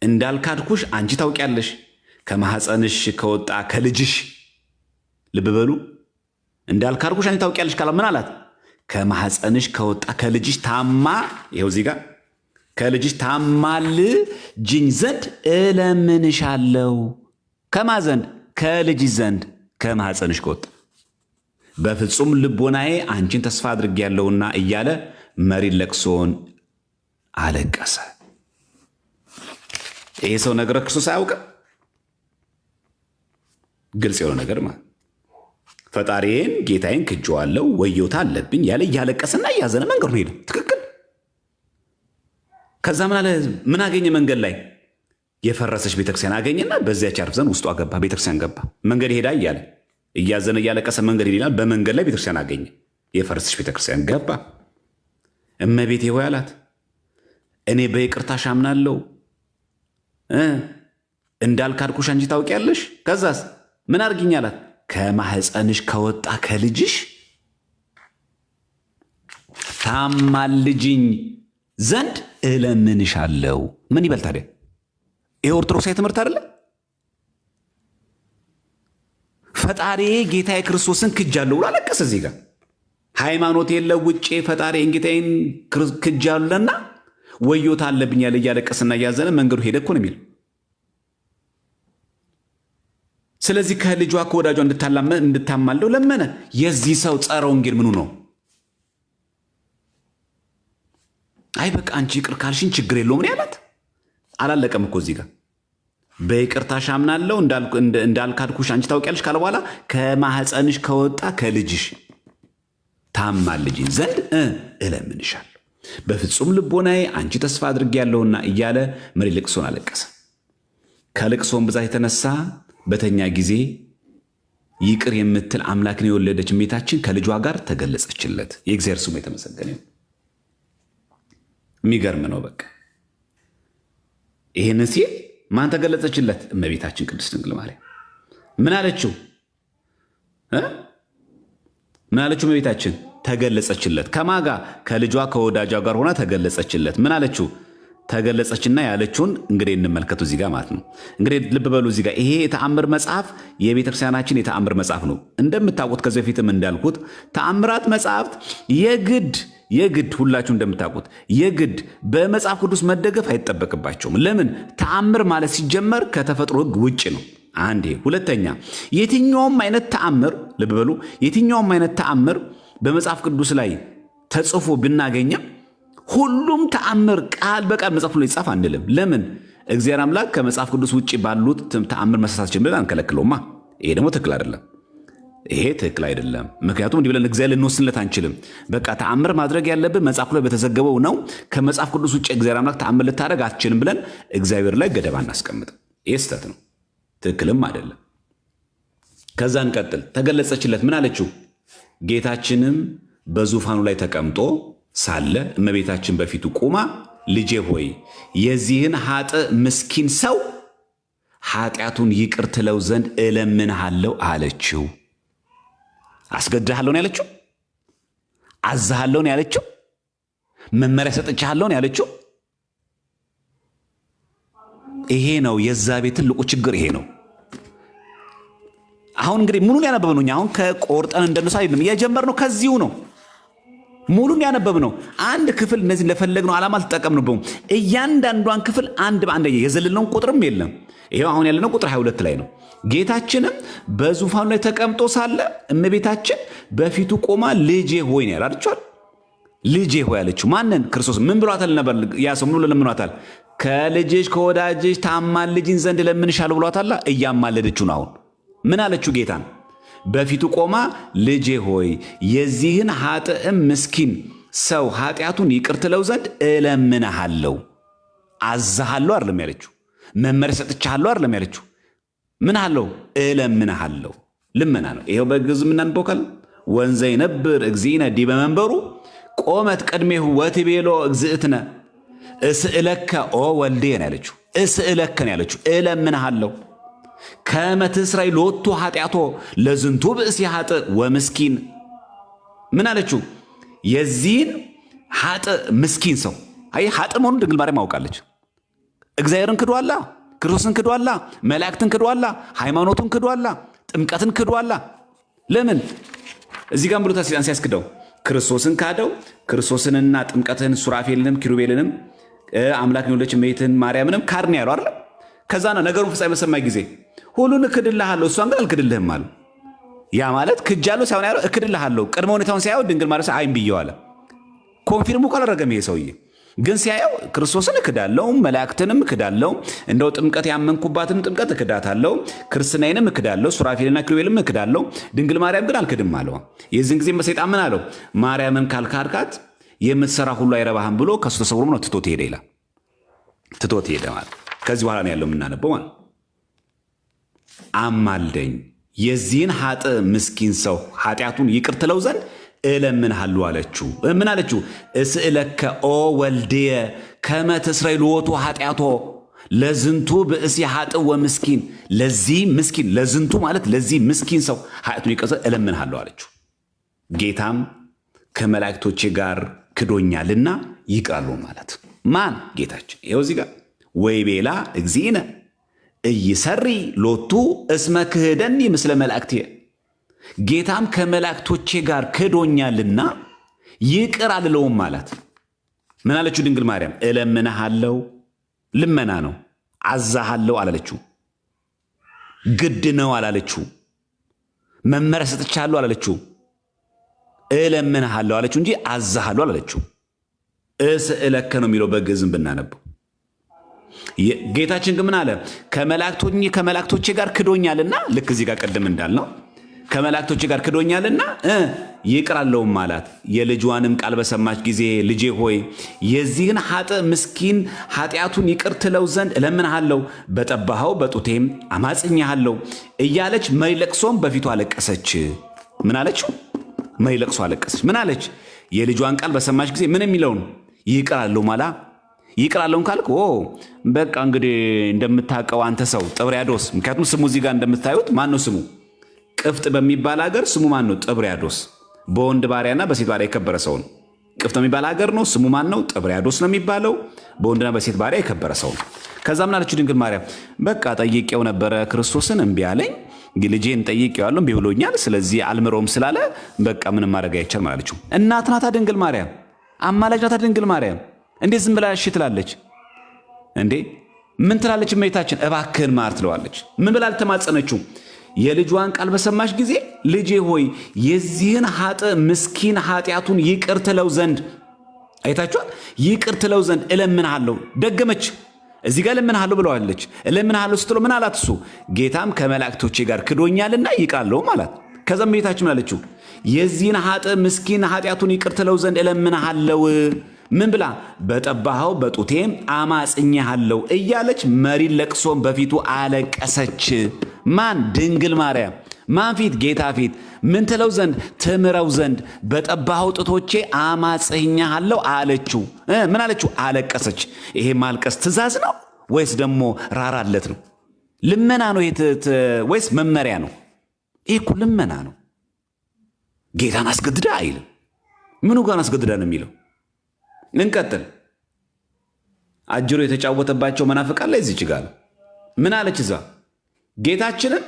እንዳልካድኩሽ አንቺ ታውቂያለሽ። ከማኅፀንሽ ከወጣ ከልጅሽ፣ ልብ በሉ፣ እንዳልካድኩሽ አንቺ ታውቂያለሽ ካላ ምን አላት? ከማኅፀንሽ ከወጣ ከልጅሽ ይኸው እዚህ ጋር ከልጅሽ ታማልጅኝ ዘንድ እለምንሻለሁ። ከማ ዘንድ? ከልጅሽ ዘንድ ከማኅፀንሽ ከወጣ በፍጹም ልቦናዬ አንቺን ተስፋ አድርጌያለሁና እያለ መሪር ለቅሶን አለቀሰ። ይሄ ሰው ነገረ ክርስቶስ አያውቅም። ግልጽ የሆነ ነገር ማለት ፈጣሪዬን ጌታዬን ክጄዋለሁ ወዮታ አለብኝ ያለ እያለቀሰና እያዘነ መንገዱን ሄደ። ትክክል። ከዛ ምን አገኘ? መንገድ ላይ የፈረሰች ቤተክርስቲያን አገኘና በዚያች ያርፍ ዘንድ ውስጧ ገባ። ቤተክርስቲያን ገባ። መንገድ ሄዳ እያለ እያዘነ እያለቀሰ መንገድ ሄዳል። በመንገድ ላይ ቤተክርስቲያን አገኘ። የፈረሰች ቤተክርስቲያን ገባ። እመቤቴ ሆይ አላት፣ እኔ በይቅርታሽ አምናለሁ እንዳልካድኩሽ አንቺ ታውቂያለሽ። ከዛስ ምን አድርጊኝ አላት? ከማኅፀንሽ ከወጣ ከልጅሽ ታማልጅኝ ዘንድ እለምንሻለሁ። ምን ይበል ታዲያ? ይሄ ኦርቶዶክሳዊ ትምህርት አይደለ? ፈጣሪ ጌታዬ ክርስቶስን ክጃለሁ ብሎ አለቀሰ። እዚህ ጋር ሃይማኖት የለው ውጭ ፈጣሪን ጌታዬን ክጃለሁና ወዮታ አለብኝ ያለ እያለቀሰና እያዘነ መንገዱ ሄደ እኮ ነው የሚል። ስለዚህ ከልጇ ከወዳጇ እንድታማልደው ለመነ። የዚህ ሰው ጸረ ወንጌል ምኑ ነው? አይ በቃ አንቺ ይቅር ካልሽኝ ችግር የለውም ነው ያላት። አላለቀም እኮ እዚህ ጋር በይቅርታሽ አምናለሁ እንዳልካድኩሽ አንቺ ታውቂያለሽ ካለ በኋላ ከማኅፀንሽ ከወጣ ከልጅሽ ታማልጅኝ ዘንድ እለምንሻለሁ በፍጹም ልቦናዬ አንቺ ተስፋ አድርጌያለሁና እያለ መሪር ልቅሶን አለቀሰ። ከልቅሶን ብዛት የተነሳ በተኛ ጊዜ ይቅር የምትል አምላክን የወለደች እመቤታችን ከልጇ ጋር ተገለጸችለት። የእግዚአብሔር ስሙ የተመሰገነ ይሁን። የሚገርም ነው። በቃ ይህን ሲል ማን ተገለጸችለት? እመቤታችን ቅድስት ድንግል ማርያም። ምን አለችው? ምን አለችው? እመቤታችን ተገለጸችለት። ከማጋ? ከልጇ ከወዳጇ ጋር ሆና ተገለጸችለት። ምን አለችው? ተገለጸችና ያለችውን እንግዲህ እንመልከቱ እዚህ ጋር ማለት ነው። እንግዲህ ልብ በሉ እዚህ ጋር ይሄ የተአምር መጽሐፍ የቤተክርስቲያናችን የተአምር መጽሐፍ ነው። እንደምታውቁት ከዚህ በፊትም እንዳልኩት ተአምራት መጽሐፍት የግድ ሁላችሁ እንደምታውቁት የግድ በመጽሐፍ ቅዱስ መደገፍ አይጠበቅባቸውም። ለምን? ተአምር ማለት ሲጀመር ከተፈጥሮ ሕግ ውጭ ነው። አንዴ። ሁለተኛ የትኛውም አይነት ተአምር ልብ በሉ የትኛውም አይነት ተአምር በመጽሐፍ ቅዱስ ላይ ተጽፎ ብናገኘም ሁሉም ተአምር ቃል በቃል መጽሐፍ ላይ ይጻፍ አንልም። ለምን? እግዚአብሔር አምላክ ከመጽሐፍ ቅዱስ ውጭ ባሉት ተአምር መሳሳት ጀምረን አንከለክለውማ። ይሄ ደግሞ ትክክል አይደለም። ይሄ ትክክል አይደለም። ምክንያቱም እንዲህ ብለን እግዚአብሔር ልንወስንለት አንችልም። በቃ ተአምር ማድረግ ያለብን መጽሐፍ ላይ በተዘገበው ነው። ከመጽሐፍ ቅዱስ ውጭ እግዚአብሔር አምላክ ተአምር ልታደርግ አትችልም ብለን እግዚአብሔር ላይ ገደብ አናስቀምጥም። ይሄ ስህተት ነው፣ ትክክልም አይደለም። ከዛ እንቀጥል። ተገለጸችለት። ምን አለችው? ጌታችንም በዙፋኑ ላይ ተቀምጦ ሳለ እመቤታችን በፊቱ ቆማ ልጄ ሆይ የዚህን ኃጥእ ምስኪን ሰው ኃጢአቱን ይቅር ትለው ዘንድ እለምንሃለሁ አለችው። አስገድሃለሁ ነው ያለችው? አዝሃለሁ ነው ያለችው? መመሪያ ሰጥቻለሁ ነው ያለችው? ይሄ ነው የዛ ቤት ትልቁ ችግር ይሄ ነው። አሁን እንግዲህ ሙሉን ያነበብነው አሁን ከቆርጠን እንደነሳ አይደለም የጀመርነው ከዚሁ ነው። ሙሉን ያነበብነው አንድ ክፍል እነዚህ ለፈለግነው ዓላማ አልተጠቀምንበውም። እያንዳንዷን ክፍል አንድ በአንድ የዘለልነውን ቁጥርም የለም። ይሄው አሁን ያለነው ቁጥር 22 ላይ ነው። ጌታችንም በዙፋኑ ላይ ተቀምጦ ሳለ እመቤታችን በፊቱ ቆማ ልጄ ሆይ ነው ያላችኋል። ልጄ ሆይ አለችው። ማንን? ክርስቶስ። ምን ብሏታል ነበር? ያ ሰው ምን ብሎ ለምኗታል? ከልጅሽ ከወዳጅሽ ታማልጅኝ ዘንድ ለምንሻለሁ ብሏታል። እያማለደችው ነው። አሁን ምን አለችው? ጌታን በፊቱ ቆማ ልጄ ሆይ የዚህን ኃጥእም ምስኪን ሰው ኃጢአቱን ይቅር ትለው ዘንድ እለምንሃለሁ። አዝሃለሁ አይደለም ያለችው። መመሪያ ሰጥቻለሁ አይደለም ያለችው። ምን አለው? እለምንሃለሁ። ልመና ነው። ይሄው በግዕዝ የምናነበው ካል ወንዘ ይነብር እግዚእነ ዲበ መንበሩ ቆመት ቅድሜሁ ወትቤሎ እግዝእትነ እስእለከ ኦ ወልዴ ነው ያለችው። እስእለከ ነው ያለችው። እለምንሃለሁ ከመ ትስራይ ሎቱ ኃጢአቶ ለዝንቱ ብእሲ ኃጥእ ወምስኪን። ምን አለችው? የዚህን ኃጥእ ምስኪን ሰው። አይ ኃጥእ መሆኑን ድንግል ማርያም አውቃለች። እግዚአብሔርን ክዷላ፣ ክርስቶስን ክዷላ፣ መላእክትን ክዷላ፣ ሃይማኖቱን ክዷላ፣ ጥምቀትን ክዷላ። ለምን? እዚህ ጋር ብሎታ ሲያስክደው ክርስቶስን ካደው። ክርስቶስንና ጥምቀትን ሱራፌልንም ኪሩቤልንም አምላክን የወለደች እመቤትን ማርያምንም ካድን ያለው አይደል? ከዛ ነው ነገሩን ፍጻሜ በሰማ ጊዜ ሁሉን እክድልሃለሁ እሷን ግን አልክድልህም አለ። ያ ማለት ክጃለሁ ሳይሆን ያለው እክድልሃለሁ። ቅድመ ሁኔታውን ሲያየው ድንግል ማርያም አይም ብየው አለ። ኮንፊርሙ ካላደረገም ይሄ ሰውዬ ግን ሲያየው ክርስቶስን እክዳለሁ፣ መላእክትንም እክዳለሁ፣ እንደው ጥምቀት ያመንኩባትን ጥምቀት እክዳታለሁ፣ ክርስትናዬንም እክዳለሁ፣ ሱራፌልና ኪሩቤልም እክዳለሁ፣ ድንግል ማርያም ግን አልክድም አለው። የዚህን ጊዜ በሰይጣን ምን አለው? ማርያምን ካልካድካት የምትሰራ ሁሉ አይረባህም ብሎ ከሱ ተሰውሮ ነው ትቶት ሄደ ይላል። ትቶት ሄደ ማለት ከዚህ በኋላ ነው ያለው የምናነበው ማለት። አማልደኝ የዚህን ኃጥ ምስኪን ሰው ኃጢአቱን ይቅር ትለው ዘንድ እለምንሃለሁ አለችው። ምን አለችው? እስእለከ ኦ ወልድየ ከመ ትስረይ ሎቱ ኃጢአቶ ለዝንቱ ብእሲ ኃጥ ወምስኪን። ለዚህ ምስኪን ለዝንቱ ማለት ለዚህ ምስኪን ሰው ኃጢአቱን ይቅር ዘንድ እለምንሃለሁ አለችው። ጌታም ከመላእክቶቼ ጋር ክዶኛልና ይቅራሉ ማለት ማን? ጌታችን። ይኸው እዚህ ጋር ወይ ቤላ እግዚእነ እይሰሪ ሎቱ እስመ ክህደኒ ምስለ መላእክትየ። ጌታም ከመላእክቶቼ ጋር ክዶኛልና ይቅር አልለውም ማለት። ምን አለችው ድንግል ማርያም? እለምንሃለሁ፣ ልመና ነው። አዛሃለሁ አላለችው። ግድ ነው አላለችው። መመሪያ ሰጥቻለሁ አላለችው። እለምንሃለሁ አለችው እንጂ አዛሃለሁ አላለችው። እስእለከ ነው የሚለው በግዕዝም ብናነበው። ጌታችን ግን ምን አለ? ከመላእክቶቼ ጋር ክዶኛልና፣ ልክ እዚህ ጋር ቀደም እንዳልነው ከመላእክቶቼ ጋር ክዶኛልና ይቅር አለውም አላት። የልጇንም ቃል በሰማች ጊዜ ልጄ ሆይ የዚህን ኃጥ ምስኪን ኃጢአቱን ይቅር ትለው ዘንድ እለምንሃለሁ፣ በጠባኸው በጡቴም አማጽኛሃለሁ እያለች መይለቅሶም በፊቱ አለቀሰች። ምን አለችው? መይለቅሶ አለቀሰች። ምን አለች? የልጇን ቃል በሰማች ጊዜ ምን የሚለውን ይቅር አለው ማላ። ይቅር አለውን ካልክ በቃ እንግዲህ እንደምታውቀው አንተ ሰው ጥብርያዶስ፣ ምክንያቱም ስሙ እዚህ ጋር እንደምታዩት ማን ነው ስሙ? ቅፍጥ በሚባል ሀገር ስሙ ማን ነው? ጥብርያዶስ። በወንድ ባሪያና በሴት ባሪያ የከበረ ሰው ነው። ቅፍጥ በሚባል ሀገር ነው ስሙ ማን ነው? ጥብርያዶስ ነው የሚባለው። በወንድና በሴት ባሪያ የከበረ ሰው ነው። ከዛ ምን አለችው ድንግል ማርያም? በቃ ጠይቄው ነበረ ክርስቶስን እምቢ አለኝ፣ ልጄን ጠይቄዋለሁ እምቢ ብሎኛል፣ ስለዚህ አልምረውም ስላለ በቃ ምንም ማድረግ አይቻልም አለችው። እናት ናታ ድንግል ማርያም፣ አማላጅ ናታ ድንግል ማርያም። እንዴት ዝም ብላ እሺ ትላለች እንዴ? ምን ትላለች እመቤታችን? እባክህን ማር ትለዋለች። ምን ብላ አልተማጸነችው? የልጇን ቃል በሰማች ጊዜ ልጄ ሆይ የዚህን ኃጥ ምስኪን ኃጢአቱን ይቅር ትለው ዘንድ፣ አይታችኋል? ይቅር ትለው ዘንድ እለምንሃለሁ። ደገመች። እዚህ ጋር እለምንሃለሁ ብለዋለች። እለምንሃለሁ ስትለው ምን አላት እሱ? ጌታም ከመላእክቶቼ ጋር ክዶኛልና ይቃለውም አላት። ከዛም እመቤታችን አለችው? የዚህን ኃጥ ምስኪን ኃጢአቱን ይቅር ትለው ዘንድ እለምንሃለሁ። ምን ብላ? በጠባኸው በጡቴም አማጽኛሃለሁ እያለች መሪ ለቅሶን በፊቱ አለቀሰች። ማን? ድንግል ማርያም። ማን ፊት? ጌታ ፊት። ምን ትለው ዘንድ? ትምረው ዘንድ በጠባኸው ጡቶቼ አማጽኛሃለሁ አለችው። ምን አለችው? አለቀሰች። ይሄ ማልቀስ ትእዛዝ ነው ወይስ ደግሞ ራራለት ነው? ልመና ነው ወይስ መመሪያ ነው? ይሄ እኮ ልመና ነው። ጌታን አስገድዳ አይልም። ምኑ ጋር አስገድዳ ነው የሚለው? እንቀጥል። አጅሮ የተጫወተባቸው መናፍቃን ላይ እዚች ጋር ምን አለች? እዛ ጌታችንን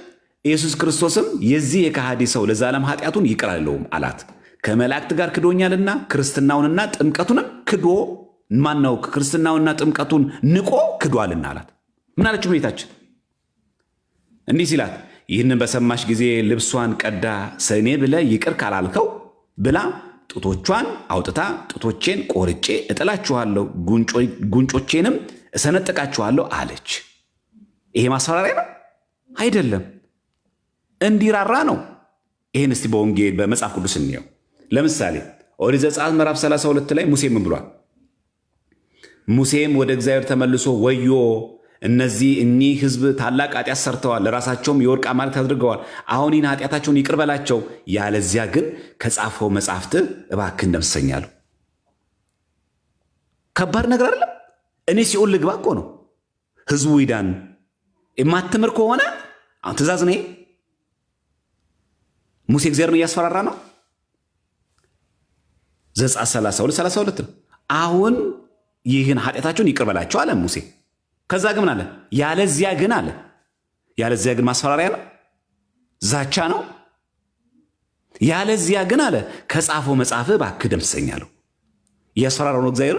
ኢየሱስ ክርስቶስም የዚህ የከሃዲ ሰው ለዘላለም ኃጢአቱን ይቅር አልለውም አላት። ከመላእክት ጋር ክዶኛልና ክርስትናውንና ጥምቀቱንም ክዶ ማነው? ክርስትናውንና ጥምቀቱን ንቆ ክዷልና አላት። ምን አለችው ጌታችን? እንዲህ ሲላት ይህንን በሰማሽ ጊዜ ልብሷን ቀዳ ሰኔ ብለህ ይቅር ካላልከው ብላ ጡቶቿን አውጥታ ጡቶቼን ቆርጬ እጥላችኋለሁ፣ ጉንጮቼንም እሰነጥቃችኋለሁ አለች። ይሄ ማስፈራሪያ ነው አይደለም፣ እንዲራራ ነው። ይህን እስቲ በወንጌል በመጽሐፍ ቅዱስ እንየው። ለምሳሌ ኦሪት ዘጸአት ምዕራፍ 32 ላይ ሙሴ ምን ብሏል? ሙሴም ወደ እግዚአብሔር ተመልሶ ወዮ እኒህ ሕዝብ ታላቅ ኃጢአት ሰርተዋል፣ ለራሳቸውም የወርቅ አማልክት አድርገዋል። አሁን ይህን ኃጢአታቸውን ይቅር በላቸው፣ ያለዚያ ግን ከጻፈው መጽሐፍት እባክህን ደምስሰኛለሁ። ከባድ ነገር አይደለም? እኔ ሲኦል ልግባ እኮ ነው። ሕዝቡ ይዳን የማትምር ከሆነ አሁን ትእዛዝ ነው። ሙሴ እግዚአብሔርን እያስፈራራ ነው። ዘጸአት 32 ነው። አሁን ይህን ኃጢአታቸውን ይቅር በላቸው አለ ሙሴ። ከዛ ግን ምን አለ? ያለዚያ ግን አለ። ያለዚያ ግን ማስፈራሪያ ነው፣ ዛቻ ነው። ያለዚያ ግን አለ ከጻፈው መጽሐፍ እባክህ ደምስሰኛለሁ። እያስፈራራው ነው እግዚአብሔር።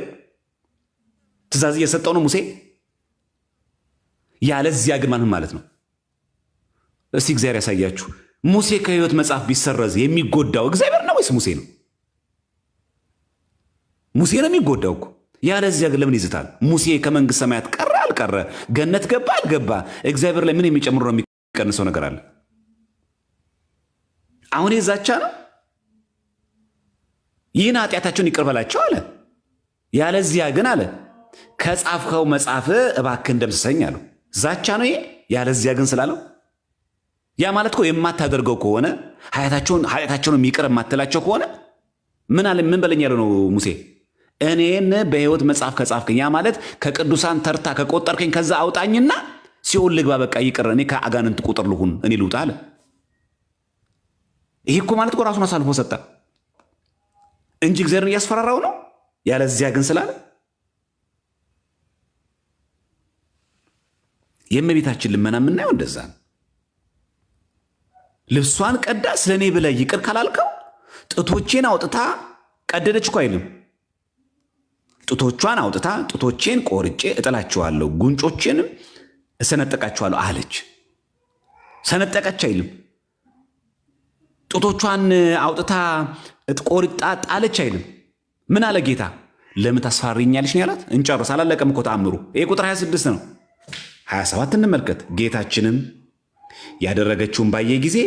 ትእዛዝ እየሰጠው ነው ሙሴ። ያለዚያ ግን ማለት ነው እስቲ እግዚአብሔር ያሳያችሁ። ሙሴ ከሕይወት መጽሐፍ ቢሰረዝ የሚጎዳው እግዚአብሔር ነው ወይስ ሙሴ ነው? ሙሴ ነው የሚጎዳው እኮ። ያለዚያ ግን ለምን ይዝታል? ሙሴ ከመንግሥት ሰማያት ቀረ አልቀረ፣ ገነት ገባ አልገባ፣ እግዚአብሔር ላይ ምን የሚጨምር ነው የሚቀንሰው ነገር አለ? አሁን የዛቻ ነው። ይህን ኃጢአታቸውን ይቅር በላቸው አለ። ያለዚያ ግን አለ ከጻፍከው መጽሐፍ እባክህን ደምስሰኝ አለው። ዛቻ ነው ይሄ። ያለዚያ ግን ስላለው ያ ማለት እኮ የማታደርገው ከሆነ ኃጢአታቸውን ይቅር የማትላቸው ከሆነ ምን አለ? ምን በለኝ ያለው ነው ሙሴ። እኔን በሕይወት መጽሐፍ ከጻፍከኝ፣ ያ ማለት ከቅዱሳን ተርታ ከቆጠርከኝ ከዛ አውጣኝና ሲኦል ልግባ፣ በቃ ይቅር፣ እኔ ከአጋንንት ቁጥር ልሁን፣ እኔ ልውጣ አለ። ይሄ እኮ ማለት እኮ ራሱን አሳልፎ ሰጠ እንጂ እግዚአብሔርን እያስፈራራው ነው። ያለዚያ ግን ስላለ የእመቤታችን ልመና የምናየው እንደዛ ነው። ልብሷን ቀዳ ስለ እኔ ብለህ ይቅር ካላልከው ጡቶቼን አውጥታ ቀደደች እኮ አይልም። ጡቶቿን አውጥታ ጡቶቼን ቆርጬ እጥላቸዋለሁ፣ ጉንጮቼንም እሰነጠቃቸዋለሁ አለች። ሰነጠቀች አይልም። ጡቶቿን አውጥታ ቆርጣ ጣለች አይልም። ምን አለ ጌታ? ለምን ታስፈራሪኛለሽ ነው ያላት። እንጨርስ፣ አላለቀም እኮ ተአምሩ። ይሄ ቁጥር 26 ነው። 27 እንመልከት። ጌታችንም ያደረገችውን ባየ ጊዜ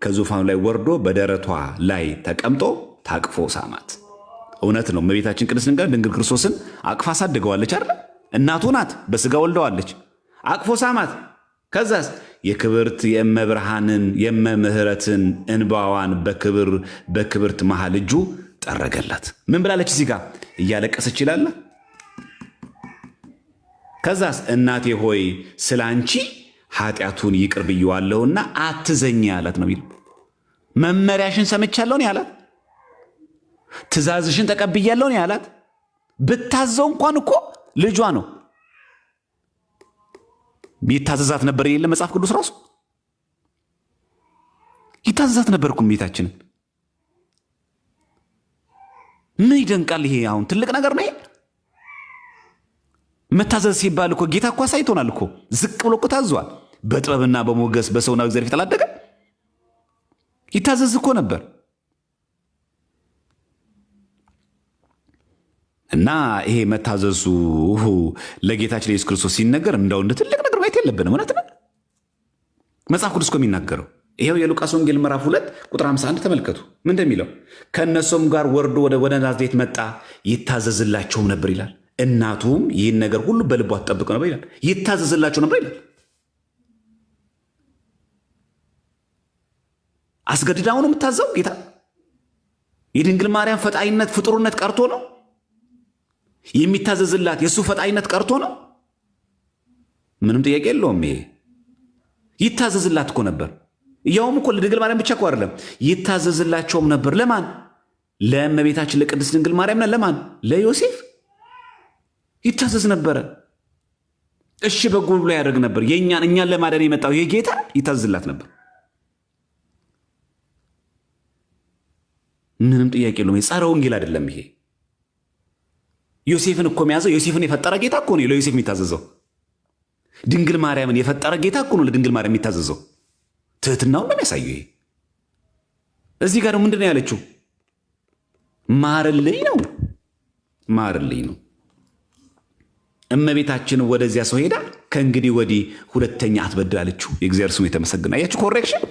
ከዙፋኑ ላይ ወርዶ በደረቷ ላይ ተቀምጦ ታቅፎ ሳማት። እውነት ነው። እመቤታችን ቅድስት ድንግል ክርስቶስን አቅፋ አሳድገዋለች አይደል? እናቱ ናት፣ በስጋ ወልደዋለች። አቅፎ ሳማት። ከዛስ የክብርት የእመብርሃንን የእመምህረትን እንባዋን በክብርት መሃል እጁ ጠረገላት። ምን ብላለች? እዚህ ጋር እያለቀሰች ይላል። ከዛስ እናቴ ሆይ ስለ አንቺ ኃጢአቱን ይቅር ብየዋለሁና አትዘኝ ያላት ነው። መመሪያሽን ሰምቻለሁ ያላት፣ ትእዛዝሽን ተቀብያለሁ ያላት። ብታዘው እንኳን እኮ ልጇ ነው። ይታዘዛት ነበር የለ መጽሐፍ ቅዱስ ራሱ ይታዘዛት ነበር እኮ ቤታችንን። ምን ይደንቃል ይሄ? አሁን ትልቅ ነገር ነው። መታዘዝ ሲባል እኮ ጌታ እኮ አሳይቶናል እኮ። ዝቅ ብሎ እኮ ታዟል። በጥበብና በሞገስ በሰውና በእግዚአብሔር ፊት አላደገ? ይታዘዝ እኮ ነበር። እና ይሄ መታዘዙ ለጌታችን ለኢየሱስ ክርስቶስ ሲነገር እንደው እንደ ትልቅ ነገር ማየት የለብንም። እውነት ነው። መጽሐፍ ቅዱስ እኮ የሚናገረው ይሄው የሉቃስ ወንጌል ምዕራፍ 2 ቁጥር 51 ተመልከቱ። ምን እንደሚለው ከእነሱም ጋር ወርዶ ወደ ናዝሬት መጣ፣ ይታዘዝላቸውም ነበር ይላል። እናቱም ይህን ነገር ሁሉ በልቧ ትጠብቅ ነበር ይላል። ይታዘዝላቸው ነበር ይላል። አስገድዳው ነው የምታዘው ጌታ። የድንግል ማርያም ፈጣይነት ፍጡርነት ቀርቶ ነው የሚታዘዝላት። የእሱ ፈጣይነት ቀርቶ ነው። ምንም ጥያቄ የለውም። ይሄ ይታዘዝላት እኮ ነበር። ያውም እኮ ለድንግል ማርያም ብቻ እኮ አይደለም፣ ይታዘዝላቸውም ነበር። ለማን? ለእመቤታችን ለቅድስት ድንግል ማርያም። ለማን? ለዮሴፍ ይታዘዝ ነበረ። እሺ በጎ ብሎ ያደርግ ነበር። እኛን ለማዳን የመጣው ይሄ ጌታ ይታዘዝላት ነበር። ምንም ጥያቄ የለውም። የጸረ ወንጌል አይደለም ይሄ። ዮሴፍን እኮ የሚያዘው ዮሴፍን የፈጠረ ጌታ እኮ ነው ለዮሴፍ የሚታዘዘው። ድንግል ማርያምን የፈጠረ ጌታ እኮ ነው ለድንግል ማርያም የሚታዘዘው። ትህትናውን ነው የሚያሳየው ይሄ። እዚህ ጋር ምንድን ነው ያለችው? ማርልኝ ነው፣ ማርልኝ ነው። እመቤታችን ወደዚያ ሰው ሄዳ ከእንግዲህ ወዲህ ሁለተኛ አትበድል አለችው። የእግዚአብሔር ስሙ የተመሰገነ። አያችሁ ኮሬክሽን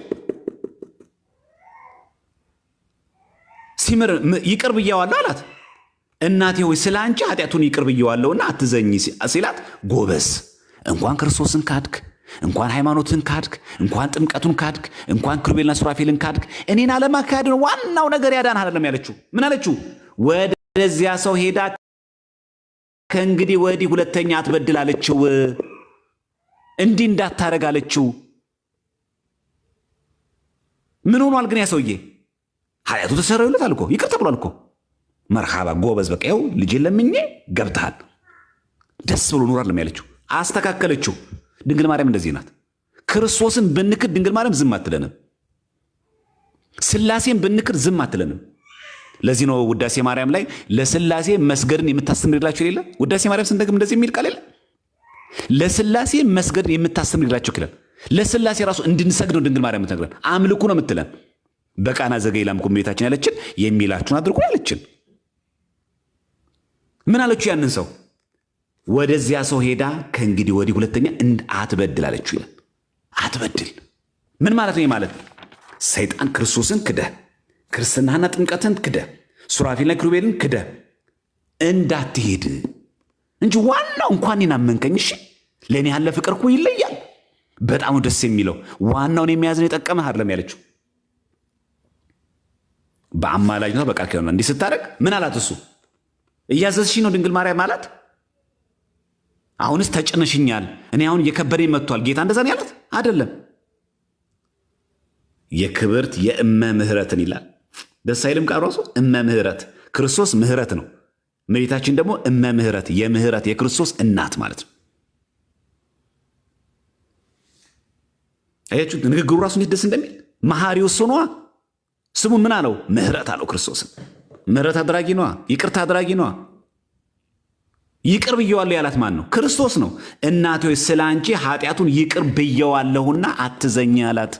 ሲምር ይቅር ብያዋለሁ አላት። እናቴ ሆይ ስለ አንቺ ኃጢአቱን ይቅር ብየዋለሁና አትዘኝ ሲላት፣ ጎበዝ እንኳን ክርስቶስን ካድክ፣ እንኳን ሃይማኖትን ካድክ፣ እንኳን ጥምቀቱን ካድክ፣ እንኳን ኪሩቤልና ሱራፌልን ካድክ፣ እኔን አለማካድ ነው ዋናው ነገር ያዳንህ አይደለም ያለችው። ምን አለችው? ወደዚያ ሰው ሄዳ ከእንግዲህ ወዲህ ሁለተኛ አትበድል አለችው። እንዲህ እንዳታረግ አለችው። ምን ሆኗል ግን ያ ሰውዬ? ኃጢአቱ ተሰረዩለታል እኮ፣ ይቅር ተብሏል እኮ። መርሃባ ጎበዝ፣ በቃ ይኸው ልጄን ለምኜ ገብተሃል፣ ደስ ብሎ ኑራል ያለችው። አስተካከለችው። ድንግል ማርያም እንደዚህ ናት። ክርስቶስን ብንክድ ድንግል ማርያም ዝም አትለንም። ስላሴን ብንክድ ዝም አትለንም። ለዚህ ነው ውዳሴ ማርያም ላይ ለስላሴ መስገድን የምታስተምርላቸው የሌለ። ውዳሴ ማርያም ስንደግም እንደዚህ የሚል ቃል የለ። ለስላሴ መስገድን የምታስተምርላቸው ይላል። ለስላሴ ራሱ እንድንሰግድ ነው ድንግል ማርያም የምትነግረን። አምልኩ ነው የምትለን። በቃና ዘገሊላ እመቤታችን ያለችን የሚላችሁን አድርጉ ያለችን። ምን አለችው? ያንን ሰው ወደዚያ ሰው ሄዳ ከእንግዲህ ወዲህ ሁለተኛ አትበድል አለችው ይላል። አትበድል ምን ማለት ነው? ማለት ሰይጣን ክርስቶስን ክደህ ክርስትናና ጥምቀትን ክደህ ሱራፊልና ኪሩቤልን ክደህ እንዳትሄድ እንጂ ዋናው እንኳን እኔን አመንከኝ፣ እሺ ለእኔ ያለ ፍቅር እኮ ይለያል። በጣም ደስ የሚለው ዋናውን የሚያዝን የጠቀመህ አይደለም ያለችው። በአማላጅነቷ በቃል ኪዳኗ እንዲህ ስታደርግ ምን አላት? እሱ እያዘዝሽኝ ነው ድንግል ማርያም ማለት። አሁንስ ተጭነሽኛል፣ እኔ አሁን እየከበደኝ መጥቷል ጌታ እንደዛ ነው ያላት አይደለም። የክብርት የእመ ምህረትን ይላል። ደስ አይልም ቃል ራሱ እመ ምህረት። ክርስቶስ ምህረት ነው። እመቤታችን ደግሞ እመ ምህረት፣ የምህረት የክርስቶስ እናት ማለት ነው። አያችሁ ንግግሩ ራሱ እንዴት ደስ እንደሚል። መሐሪው እሱ ነዋ። ስሙን ምን አለው? ምህረት አለው። ክርስቶስን ምህረት አድራጊ ነዋ፣ ይቅርታ አድራጊ ነዋ። ይቅር ብየዋለሁ ያላት ማን ነው? ክርስቶስ ነው። እናቴ ሆይ ስለ አንቺ ኃጢአቱን ይቅር ብየዋለሁና አትዘኝ አላት።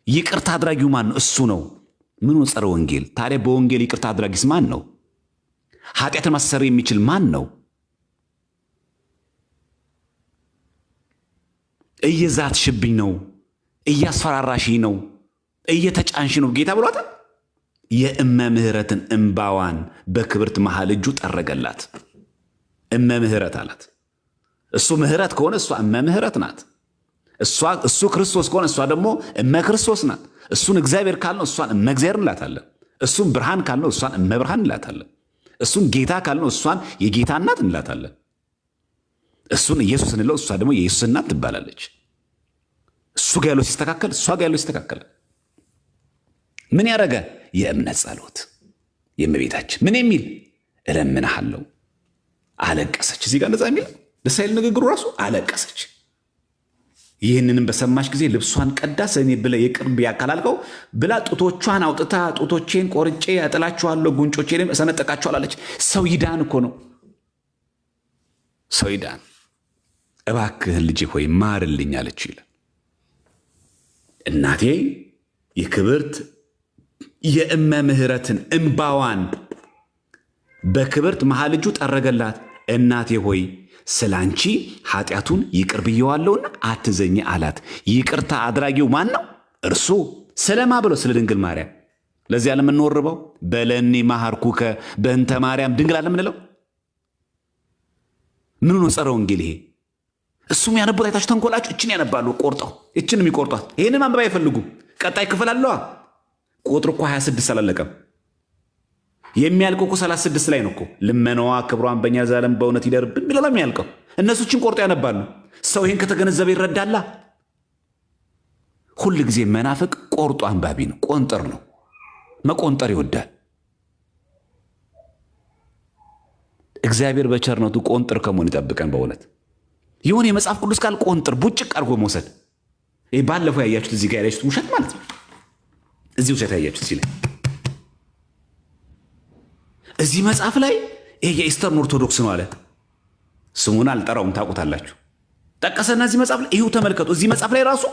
ይቅርታ አድራጊው ማን ነው? እሱ ነው። ምኑ ጸረ ወንጌል ታዲያ? በወንጌል ይቅርታ አድራጊስ ማን ነው? ኃጢአትን ማሰር የሚችል ማን ነው? እየዛትሽብኝ ነው፣ እያስፈራራሽ ነው፣ እየተጫንሽ ነው ጌታ ብሏታል። የእመ ምህረትን እምባዋን በክብርት መሃል እጁ ጠረገላት። እመ ምህረት አላት። እሱ ምህረት ከሆነ እሷ እመ ምህረት ናት። እሱ ክርስቶስ ከሆነ እሷ ደግሞ እመ ክርስቶስ ናት። እሱን እግዚአብሔር ካልነው እሷን እመ እግዚአብሔር እንላታለን። እሱን ብርሃን ካልነው እሷን እመ ብርሃን እንላታለን። እሱን ጌታ ካልነው እሷን የጌታ እናት እንላታለን። እሱን ኢየሱስ እንለው እሷ ደግሞ የኢየሱስ እናት ትባላለች። እሱ ጋር ያለው ሲስተካከል እሷ ጋር ያለው ይስተካከላል። ምን ያደረገ? የእምነት ጸሎት የእመቤታችን ምን የሚል እለምንሃለሁ። አለቀሰች። እዚህ ጋር እንደዛ የሚል ደስ አይል ንግግሩ ራሱ አለቀሰች። ይህንንም በሰማች ጊዜ ልብሷን ቀዳ ሰኔ ብለ የቅርብ ያካላልከው ብላ ጡቶቿን አውጥታ ጡቶቼን ቆርጬ ያጥላችኋለሁ፣ ጉንጮቼንም እሰነጠቃችኋል አለች። ሰው ይዳን እኮ ነው። ሰው ይዳን። እባክህን ልጄ ሆይ ማርልኝ አለች ይላል። እናቴ የክብርት የእመ ምህረትን እምባዋን በክብርት መሃል እጁ ጠረገላት። እናቴ ሆይ ስለ አንቺ ኃጢአቱን ይቅር ብየዋለሁና አትዘኝ አላት። ይቅርታ አድራጊው ማን ነው? እርሱ። ስለማ ብሎ ስለ ድንግል ማርያም። ለዚህ ዓለም እንወርበው በለኒ ማሃርኩከ በእንተ ማርያም ድንግል አለ ምንለው። ምን ነው ጸረ ወንጌል ይሄ? እሱም ያነቡት አይታችሁ ተንኮላችሁ እችን ያነባሉ ቆርጠው፣ እችን የሚቆርጧት። ይሄንን ማንበብ አይፈልጉም። ቀጣይ ክፍል አለዋ። ቁጥር እኮ 26 አላለቀም። የሚያልቀው እኮ 36 ላይ ነው እኮ። ልመናዋ ክብሯን በእኛ ዘላለም በእውነት ይደርብን ብሎ ነው የሚያልቀው። እነሱ እችን ቆርጦ ያነባሉ። ሰው ይሄን ከተገነዘበ ይረዳላ። ሁል ጊዜ መናፍቅ ቆርጦ አንባቢ ነው፣ ቆንጠር ነው፣ መቆንጠር ይወዳል። እግዚአብሔር በቸርነቱ ቆንጥር ከመሆን ይጠብቀን። በእውነት የሆነ የመጽሐፍ ቅዱስ ቃል ቆንጥር ቡጭቅ አድርጎ መውሰድ። ይህ ባለፈው ያያችሁት እዚህ ጋር ያያችሁት ውሸት ማለት ነው። እዚህ ውሸት ያያችሁት ሲል እዚህ መጽሐፍ ላይ ይሄ የኢስተርን ኦርቶዶክስ ነው አለ። ስሙን አልጠራውም ታውቁታላችሁ። ጠቀሰና እዚህ መጽሐፍ ላይ ይኸው ተመልከቱ። እዚህ መጽሐፍ ላይ ራሱ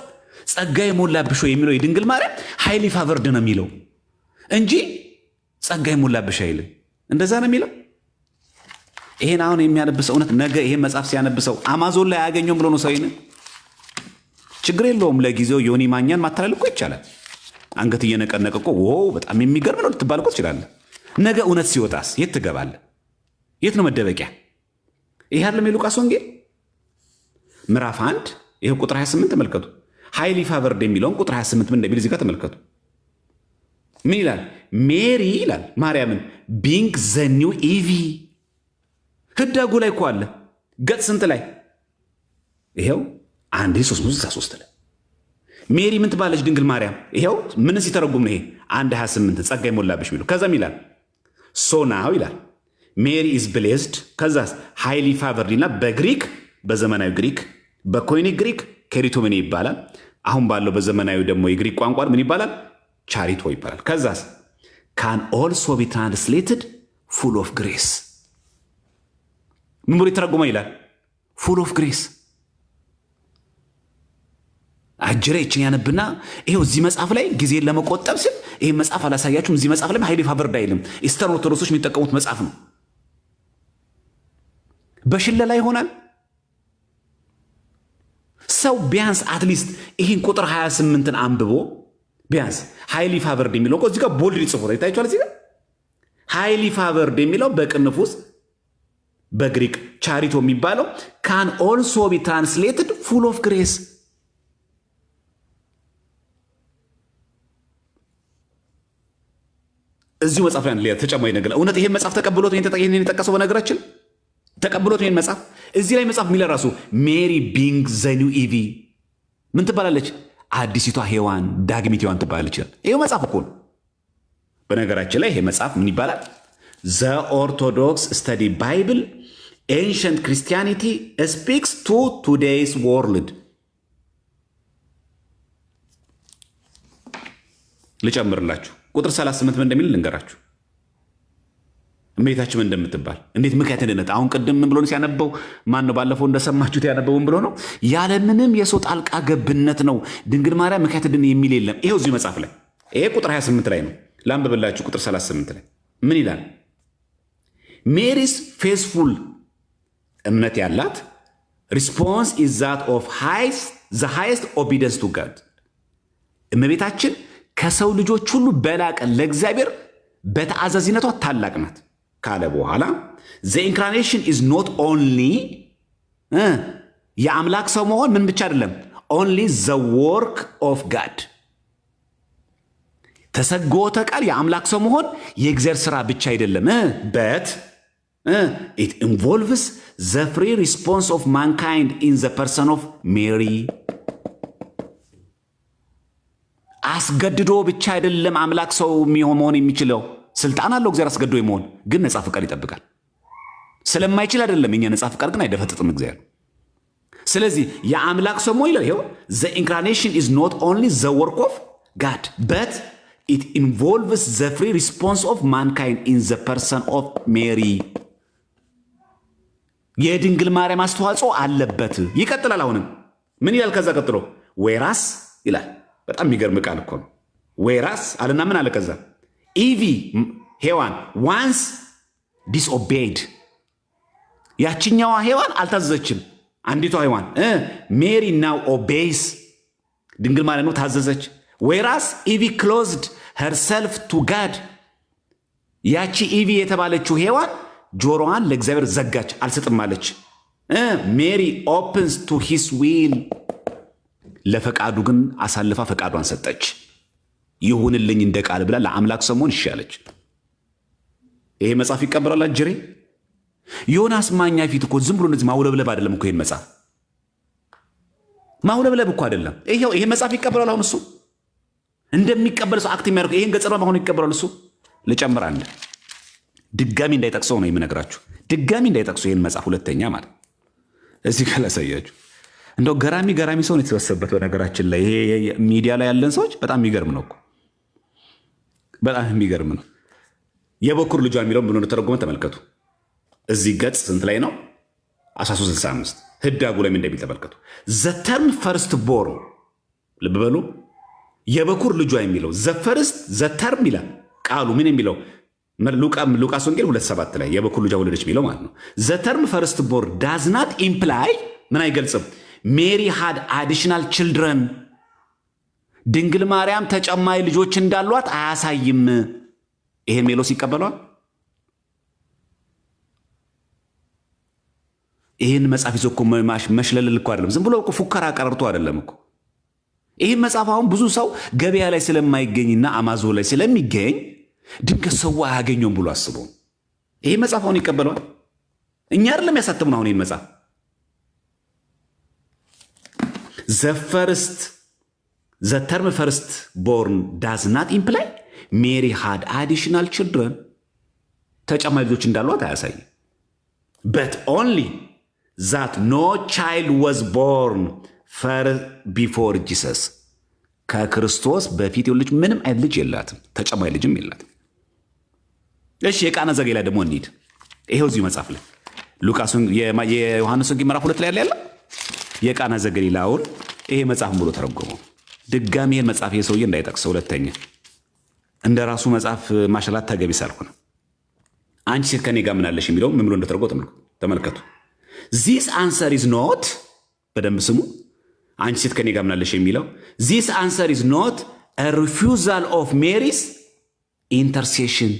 ጸጋ የሞላብሽ የሚለው የድንግል ማርያም ሃይሊ ፋቨርድ ነው የሚለው እንጂ ጸጋ የሞላብሽ አይልም። እንደዛ ነው የሚለው። ይሄን አሁን የሚያነብሰው እውነት ነገ ይሄን መጽሐፍ ሲያነብሰው አማዞን ላይ አያገኘውም ብሎ ነው ሰው። ይሄን ችግር የለውም። ለጊዜው ዮኒ ማኛን ማታለል እኮ ይቻላል። አንገት እየነቀነቀ እኮ በጣም የሚገርም ነው ልትባል እኮ ትችላለህ። ነገ እውነት ሲወጣስ የት ትገባለህ? የት ነው መደበቂያ? ይሄ አይደለም የሉቃስ ወንጌል ምዕራፍ 1 ይሄ ቁጥር 28 ተመልከቱ። ሃይሊ ፋቨርድ የሚለውን ቁጥር 28 ምን እንደሚል እዚህ ጋር ተመልከቱ። ምን ይላል? ሜሪ ይላል ማርያምን ቢንግ ዘ ኒው ኢቪ። ህዳጉ ላይ እኮ አለ። ገጽ ስንት ላይ? ይሄው 1363 ላይ ሜሪ ምን ትባለች? ድንግል ማርያም። ይሄው ምን ሲተረጉም ነው ይሄ 1:28 ጸጋ የሞላብሽ የሚለው። ከዛም ይላል ሶ ናው ይላል ሜሪ ኢዝ ብሌስድ። ከዛስ ሃይሊ ፋቨርድ ይላል። በግሪክ በዘመናዊ ግሪክ በኮይኒክ ግሪክ ኬሪቶሜኔ ይባላል። አሁን ባለው በዘመናዊ ደግሞ የግሪክ ቋንቋ ምን ይባላል? ቻሪቶ ይባላል። ከዛስ ካን ኦልሶ ቢ ትራንስሌትድ ፉል ኦፍ ግሬስ። ምን ብሎ ይተረጉመ ይላል? ፉል ኦፍ ግሬስ። አጅሬችን ያነብና ይሄው እዚህ መጽሐፍ ላይ ጊዜን ለመቆጠብ ሲል ይሄ መጽሐፍ አላሳያችሁም። እዚህ መጽሐፍ ላይ ሃይሊ ፋቨርድ አይልም። ኢስተርን ኦርቶዶክሶች የሚጠቀሙት መጽሐፍ ነው። በሽለላ ይሆናል። ሰው ቢያንስ አትሊስት ይህን ቁጥር 28ን አንብቦ ቢያንስ ሃይሊ ፋቨርድ የሚለው እዚህ ጋር ቦልድ ጽፎ ይታያችኋል። እዚህ ጋር ሃይሊ ፋቨርድ የሚለው በቅንፍ ውስጥ በግሪክ ቻሪቶ የሚባለው ካን ኦልሶ ቢ ትራንስሌትድ ፉል ኦፍ ግሬስ። እዚሁ መጽሐፍ ላይ ተጨማሪ ነገር እውነት ይሄን መጽሐፍ ተቀብሎት ይሄን የጠቀሰው በነገራችን ተቀብሎት ይሄን መጽሐፍ እዚህ ላይ መጽሐፍ የሚለው ራሱ ሜሪ ቢንግ ዘ ኒው ኢቪ ምን ትባላለች? አዲሲቷ ሔዋን ዳግሚት ሔዋን ትባላለች። ይሄው መጽሐፍ እኮ ነው። በነገራችን ላይ ይሄ መጽሐፍ ምን ይባላል? ዘ ኦርቶዶክስ ስተዲ ባይብል ኤንሸንት ክርስቲያኒቲ ስፒክስ ቱ ቱዴይስ ወርልድ። ልጨምርላችሁ ቁጥር 38 ምን እንደሚል ልንገራችሁ። እመቤታችን ምን እንደምትባል እንዴት ምክንያት እንደነት አሁን ቅድም ምን ብሎ ነው ሲያነበው? ማን ነው ባለፈው እንደሰማችሁት ያነበው ምን ብሎ ነው? ያለምንም የሰው ጣልቃ ገብነት ነው ድንግል ማርያም ምክንያት እንደነ የሚል የለም። ይሄው እዚህ መጽሐፍ ላይ ይሄ ቁጥር 28 ላይ ነው። ላንብብላችሁ። ቁጥር 38 ላይ ምን ይላል? ሜሪስ ፌስፉል እምነት ያላት ሪስፖንስ ኢዝ ዛት ኦፍ ዘ ሃይስት ኦቢዲየንስ ቱ ጋድ። እመቤታችን ከሰው ልጆች ሁሉ በላቀ ለእግዚአብሔር በተአዛዥነቷ ታላቅ ናት ካለ በኋላ ዘ ኢንካርኔሽን ኢዝ ኖት ኦንሊ የአምላክ ሰው መሆን ምን ብቻ አይደለም፣ ኦንሊ ዘ ወርክ ኦፍ ጋድ ተሰጎተ ቃል የአምላክ ሰው መሆን የእግዚአብሔር ስራ ብቻ አይደለም፣ በት ኢት ኢንቮልቭስ ዘ ፍሪ ሪስፖንስ ኦፍ ማንካይንድ ኢን ዘ ፐርሰን ኦፍ ሜሪ። አስገድዶ ብቻ አይደለም አምላክ ሰው መሆን የሚችለው። ስልጣን አለው እግዚአብሔር አስገድዶ የመሆን ግን ነጻ ፍቃድ ይጠብቃል። ስለማይችል አይደለም የኛ ነጻ ፍቃድ ግን አይደፈጥጥም እግዚአብሔር። ስለዚህ የአምላክ ሰው መሆን ይላል። ይኸው ዘ ኢንካርኔሽን ኢዝ ኖት ኦንሊ ዘ ወርክ ኦፍ ጋድ በት ኢት ኢንቮልቭስ ዘ ፍሪ ሪስፖንስ ኦፍ ማንካይንድ ኢን ዘ ፐርሰን ኦፍ ሜሪ። የድንግል ማርያም አስተዋጽኦ አለበት። ይቀጥላል። አሁንም ምን ይላል? ከዛ ቀጥሎ ወይራስ ይላል። በጣም የሚገርም ቃል እኮ ነው። ወይራስ አለና ምን አለ? ከዛ ኢቪ ሔዋን ዋንስ ዲስኦቤይድ፣ ያችኛዋ ሔዋን አልታዘዘችም። አንዲቷ ሔዋን ሜሪ ናው ኦቤይስ፣ ድንግል ማርያም ነው ታዘዘች። ወይራስ ኢቪ ክሎዝድ ሄርሰልፍ ቱ ጋድ፣ ያቺ ኢቪ የተባለችው ሔዋን ጆሮዋን ለእግዚአብሔር ዘጋች፣ አልሰጥም አለች። ሜሪ ኦፕንስ ቱ ሂስ ዊል፣ ለፈቃዱ ግን አሳልፋ ፈቃዷን ሰጠች። ይሁንልኝ እንደ ቃል ብላ ለአምላክ ሰሞን ይሻለች። ይሄ መጽሐፍ ይቀበላል አጅሬ። ዮናስ ማኛ ፊት እኮ ዝም ብሎ እንደዚህ ማውለብለብ አይደለም እኮ። ይሄን መጽሐፍ ማውለብለብ እኮ አይደለም። ይሄ መጽሐፍ ይቀበላል። አሁን እሱ እንደሚቀበል ሰው አክት የሚያደርገው ይሄን ገጽ ነው። አሁን ይቀበላል እሱ። ልጨምር አንድ ድጋሚ እንዳይጠቅሰው ነው የምነግራችሁ። ድጋሚ እንዳይጠቅሰው ይሄን መጽሐፍ ሁለተኛ ማለት እዚህ ጋር ላሳያችሁ። እንደው ገራሚ ሰው ነው የተሰበሰበበት። በነገራችን ላይ ይሄ ሚዲያ ላይ ያለን ሰዎች በጣም የሚገርም ነው እኮ፣ በጣም የሚገርም ነው። የበኩር ልጇ የሚለውን ብሎ እንደተረጎመ ተመልከቱ። እዚህ ገጽ ስንት ላይ ነው? 1365 ህዳጉ ላይ እንደሚል ተመልከቱ። ዘ ተርም ፈርስት ቦር፣ ልብ በሉ። የበኩር ልጇ የሚለው ዘፈርስት ዘተርም ይላል ቃሉ። ምን የሚለው? ሉቃስ ወንጌል 2:7 ላይ የበኩር ልጇ ወለደች የሚለው ማለት ነው። ዘተርም ፈርስት ቦር ዳዝ ናት ኢምፕላይ ምን አይገልጽም? ሜሪ ሃድ አዲሽናል ችልድረን፣ ድንግል ማርያም ተጨማሪ ልጆች እንዳሏት አያሳይም። ይሄን ሜሎስ ይቀበሏል። ይህን መጽሐፍ ይዞ እኮ መሽለልል እኮ አይደለም፣ ዝም ብሎ እኮ ፉከራ ቀረርቶ አይደለም እኮ። ይህን መጽሐፍ አሁን ብዙ ሰው ገበያ ላይ ስለማይገኝና አማዞን ላይ ስለሚገኝ ድንገት ሰው አያገኘውም ብሎ አስቦ ይህ መጽሐፍ አሁን ይቀበለዋል። እኛ አይደለም ያሳተሙን አሁን ይህን መጽሐፍ። ዘ ተርም ፈርስት ቦርን ዳዝ ናት ኢምፕላይ ሜሪ ሃድ አዲሽናል ችልድረን፣ ተጨማሪ ልጆች እንዳሏት አያሳይም። በት ኦንሊ ዛት ኖ ቻይልድ ዋዝ ቦርን ቢፎር ጂሰስ፣ ከክርስቶስ በፊት የልጅ ምንም አይነት ልጅ የላትም፣ ተጨማሪ ልጅም የላትም። እሺ የቃና ዘገሊላ ደግሞ እንሂድ። ይሄው እዚሁ መጽሐፍ ላይ የዮሐንስ ወንጌል ምዕራፍ 2 ላይ ያለ የቃና ዘገሊላውን ይሄ መጽሐፍ ብሎ ተረጎመው። ድጋሚ ይህን መጽሐፍ የሰውዬ እንዳይጠቅሰው ሁለተኛ እንደ ራሱ መጽሐፍ ማሸላት ተገቢ ሳልሆነ አንቺ ሴት ከኔ ጋር ምናለሽ የሚለው ምን ብሎ እንደተረጎመ ተመልከቱ። ዚስ አንሰር ኢዝ ኖት፣ በደንብ ስሙ። አንቺ ሴት ከኔ ጋር ምናለሽ የሚለው ዚስ አንሰር ኢዝ ኖት a refusal of Mary's intercession።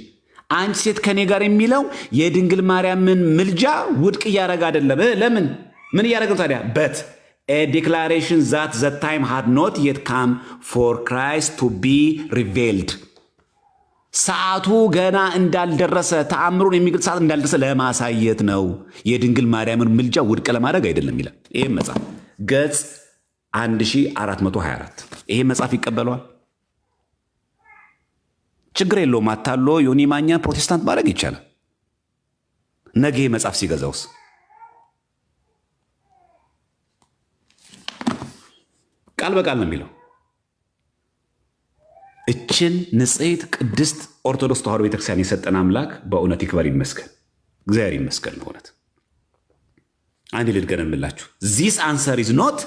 አንቺ ሴት ከኔ ጋር የሚለው የድንግል ማርያምን ምልጃ ውድቅ እያደረገ አይደለም። ለምን ምን እያደረገ ነው ታዲያ? but a declaration that the time had not yet come for Christ to be revealed። ሰዓቱ ገና እንዳልደረሰ ተአምሩን የሚገልጽ ሰዓት እንዳልደረሰ ለማሳየት ነው። የድንግል ማርያምን ምልጃ ውድቅ ለማድረግ አይደለም ይላል። ይሄ መጽሐፍ ገጽ 1424 ይሄ መጽሐፍ ይቀበለዋል። ችግር የለውም። አታሎ ዮኒ ማኛን ፕሮቴስታንት ማድረግ ይቻላል። ነገ ይሄ መጽሐፍ ሲገዛውስ ቃል በቃል ነው የሚለው። እችን ንጽሕት ቅድስት ኦርቶዶክስ ተዋሕዶ ቤተክርስቲያን የሰጠን አምላክ በእውነት ይክበር ይመስገን፣ እግዚአብሔር ይመስገን። በእውነት አንድ ልድገምላችሁ። ዚስ አንሰር ኢዝ ኖት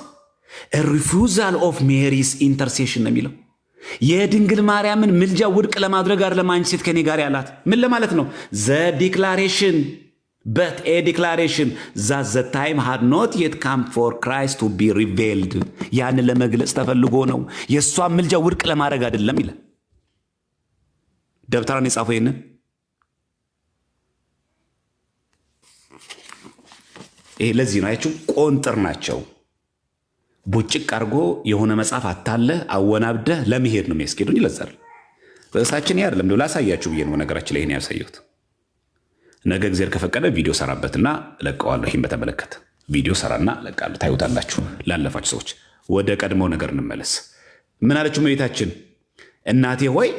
a refusal of Mary's intercession ነው የሚለው። የድንግል ማርያምን ምልጃ ውድቅ ለማድረግ አይደለም አንቺ ሴት ከኔ ጋር ያላት። ምን ለማለት ነው? the declaration but a declaration that the time had not yet come for Christ to be revealed። ያንን ለመግለጽ ተፈልጎ ነው። የእሷን ምልጃ ውድቅ ለማድረግ አይደለም ይላል። ደብተራን የጻፈው ይህንን ይሄ ለዚህ ነው። አያችሁ ቆንጥር ናቸው። ቡጭቅ አድርጎ የሆነ መጽሐፍ አታለ አወናብደህ ለመሄድ ነው የሚያስኬዱኝ። ይለዛል ርዕሳችን ይሄ አይደለም። ላሳያችሁ ብዬ ነው ነገራችን ላይ ይሄን ያሳየሁት። ነገ እግዚአብሔር ከፈቀደ ቪዲዮ ሰራበትና ለቀዋለሁ። ይህን በተመለከተ ቪዲዮ ሰራና ለቃለሁ፣ ታዩታላችሁ። ላለፋችሁ ሰዎች ወደ ቀድሞው ነገር እንመለስ። ምን አለችው እመቤታችን? እናቴ ሆይ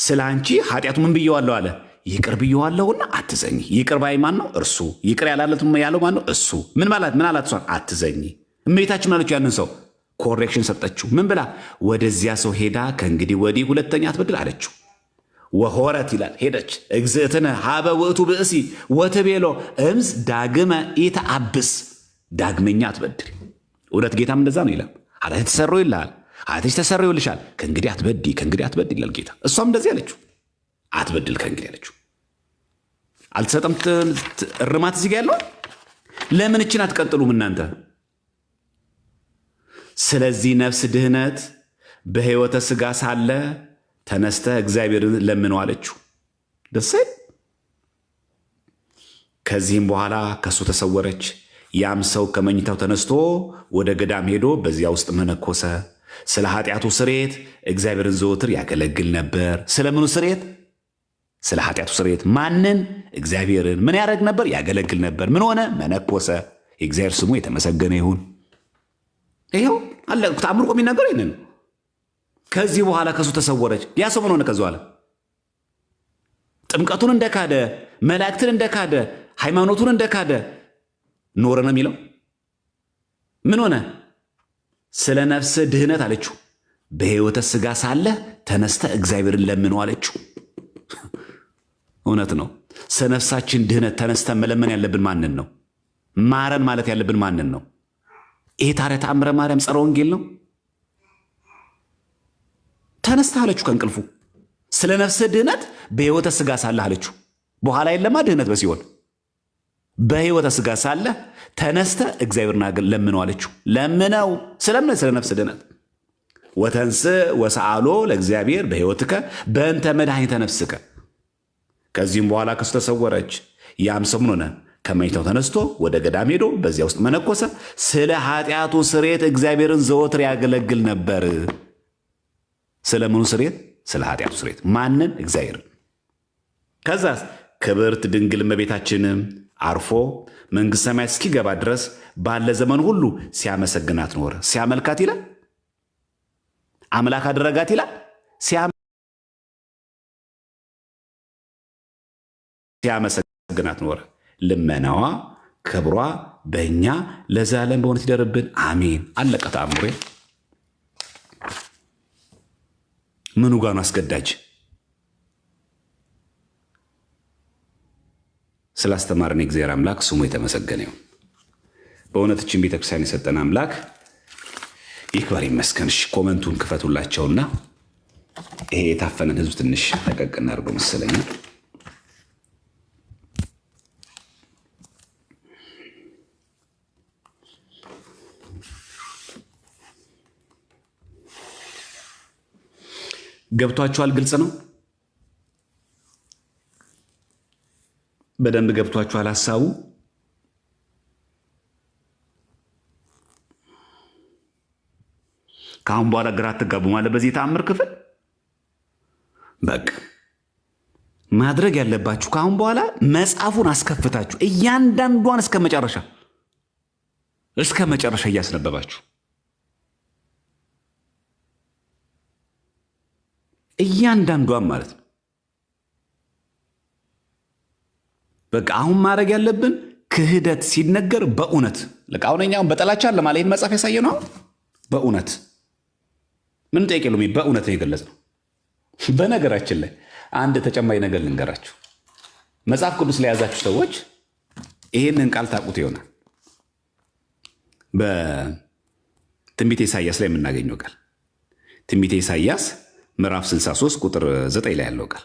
ስለ አንቺ ኃጢአቱ ምን ብየዋለሁ አለ? ይቅር ብየዋለሁና አትዘኝ። ይቅር ባይ ማን ነው? እርሱ። ይቅር ያላለትም ያለው ማን ነው? እሱ። ምን አላት እሷን? አትዘኝ። እመቤታችን ምን አለችው? ያንን ሰው ኮሬክሽን ሰጠችው። ምን ብላ? ወደዚያ ሰው ሄዳ ከእንግዲህ ወዲህ ሁለተኛ አትበድል አለችው። ወሆረት ይላል ሄደች። እግዝእትነ ሀበ ውእቱ ብእሲ ወትቤሎ እምዝ ዳግመ ኢተአብስ፣ ዳግመኛ አትበድል። እውነት ጌታም እንደዛ ነው ይላል። ኃጢአትሽ ተሰሮ ይልሃል፣ ኃጢአትሽ ተሰሮ ይልሻል፣ ከእንግዲህ አትበድል ይላል ጌታ። እሷም እንደዚህ አለችው፣ አትበድል ከእንግዲህ አለችው። አልተሰጠም እርማት እዚህ ጋ ያለው። ለምን እችን አትቀጥሉም እናንተ? ስለዚህ ነፍስ ድህነት በሕይወተ ሥጋ ሳለ ተነስተህ እግዚአብሔርን ለምነው አለችው። ደስ ከዚህም በኋላ ከሱ ተሰወረች። ያም ሰው ከመኝታው ተነስቶ ወደ ገዳም ሄዶ በዚያ ውስጥ መነኮሰ። ስለ ኃጢአቱ ስርየት እግዚአብሔርን ዘወትር ያገለግል ነበር። ስለምኑ ስርየት? ስለ ኃጢአቱ ስርየት። ማንን? እግዚአብሔርን። ምን ያደርግ ነበር? ያገለግል ነበር። ምን ሆነ? መነኮሰ። የእግዚአብሔር ስሙ የተመሰገነ ይሁን። ይኸው አለ ተአምር እኮ የሚናገረው ይህንን። ከዚህ በኋላ ከሱ ተሰወረች። ያ ሰው ምን ሆነ? ከዚ በኋላ ጥምቀቱን እንደካደ፣ መላእክትን እንደካደ፣ ሃይማኖቱን እንደካደ ኖረ ነው የሚለው። ምን ሆነ? ስለ ነፍስ ድህነት አለችው። በሕይወተ ሥጋ ሳለ ተነስተ እግዚአብሔርን ለምነው አለችው። እውነት ነው። ስለ ነፍሳችን ድህነት ተነስተን መለመን ያለብን ማንን ነው? ማረን ማለት ያለብን ማንን ነው? ይሄ ታዲያ ተአምረ ማርያም ጸረ ወንጌል ነው? ተነስተ አለችው ከእንቅልፉ። ስለ ነፍስ ድህነት በሕይወተ ሥጋ ሳለህ አለችው። በኋላ የለማ ድህነት በሲኦል። በሕይወተ ሥጋ ሳለህ ተነስተ እግዚአብሔርን ለምነው አለችው። ለምነው ስለምን? ስለ ነፍስ ድህነት። ወተንስ ወሰአሎ ለእግዚአብሔር በሕይወትከ በእንተ መድኃኒተ ነፍስከ። ከዚህም በኋላ ከሱ ተሰወረች። ያም ሰው ምን ሆነ? ከመኝታው ተነስቶ ወደ ገዳም ሄዶ በዚያ ውስጥ መነኮሰ። ስለ ኃጢአቱ ስርየት እግዚአብሔርን ዘወትር ያገለግል ነበር። ስለምኑ ስርየት? ስለ ኃጢአቱ ስርየት። ማንን? እግዚአብሔርን። ከዛስ ክብርት ድንግል እመቤታችንም አርፎ መንግሥተ ሰማያት እስኪገባ ድረስ ባለ ዘመን ሁሉ ሲያመሰግናት ኖረ። ሲያመልካት ይላል፣ አምላክ አደረጋት ይላል። ሲያመሰግናት ኖረ። ልመናዋ ክብሯ በእኛ ለዘላለም በእውነት ይደርብን፣ አሜን። አለቀ ተአምሬ። ምኑ ጋር ነው አስገዳጅ? ስላስተማረን የእግዚአብሔር አምላክ ስሙ የተመሰገነ ይሁን። በእውነት እችን ቤተክርስቲያን የሰጠን አምላክ ይክበር ይመስገን። እሺ ኮመንቱን ክፈቱላቸውና ይሄ የታፈነን ህዝብ ትንሽ ለቀቅ እናድርገው መሰለኝ። ገብቷችኋል? ግልጽ ነው። በደንብ ገብቷችኋል ሐሳቡ? ከአሁን በኋላ ግራ አትጋቡ ማለት በዚህ ተአምር ክፍል በቃ ማድረግ ያለባችሁ ከአሁን በኋላ መጽሐፉን አስከፍታችሁ እያንዳንዷን እስከ መጨረሻ እያስነበባችሁ እያንዳንዷን ማለት ነው። በቃ አሁን ማድረግ ያለብን ክህደት ሲነገር በእውነት ለቃውነኛውን በጠላቻ ለማለት መጽሐፍ ያሳየ ነው። በእውነት ምን ጠይቅ የለውም። በእውነት ነው የገለጽነው። በነገራችን ላይ አንድ ተጨማሪ ነገር ልንገራችሁ። መጽሐፍ ቅዱስ ላይ ያዛችሁ ሰዎች ይህንን ቃል ታውቁት ይሆናል። በትንቢተ ኢሳይያስ ላይ የምናገኘው ቃል ትንቢተ ኢሳይያስ ምዕራፍ 63 ቁጥር 9 ላይ ያለው ቃል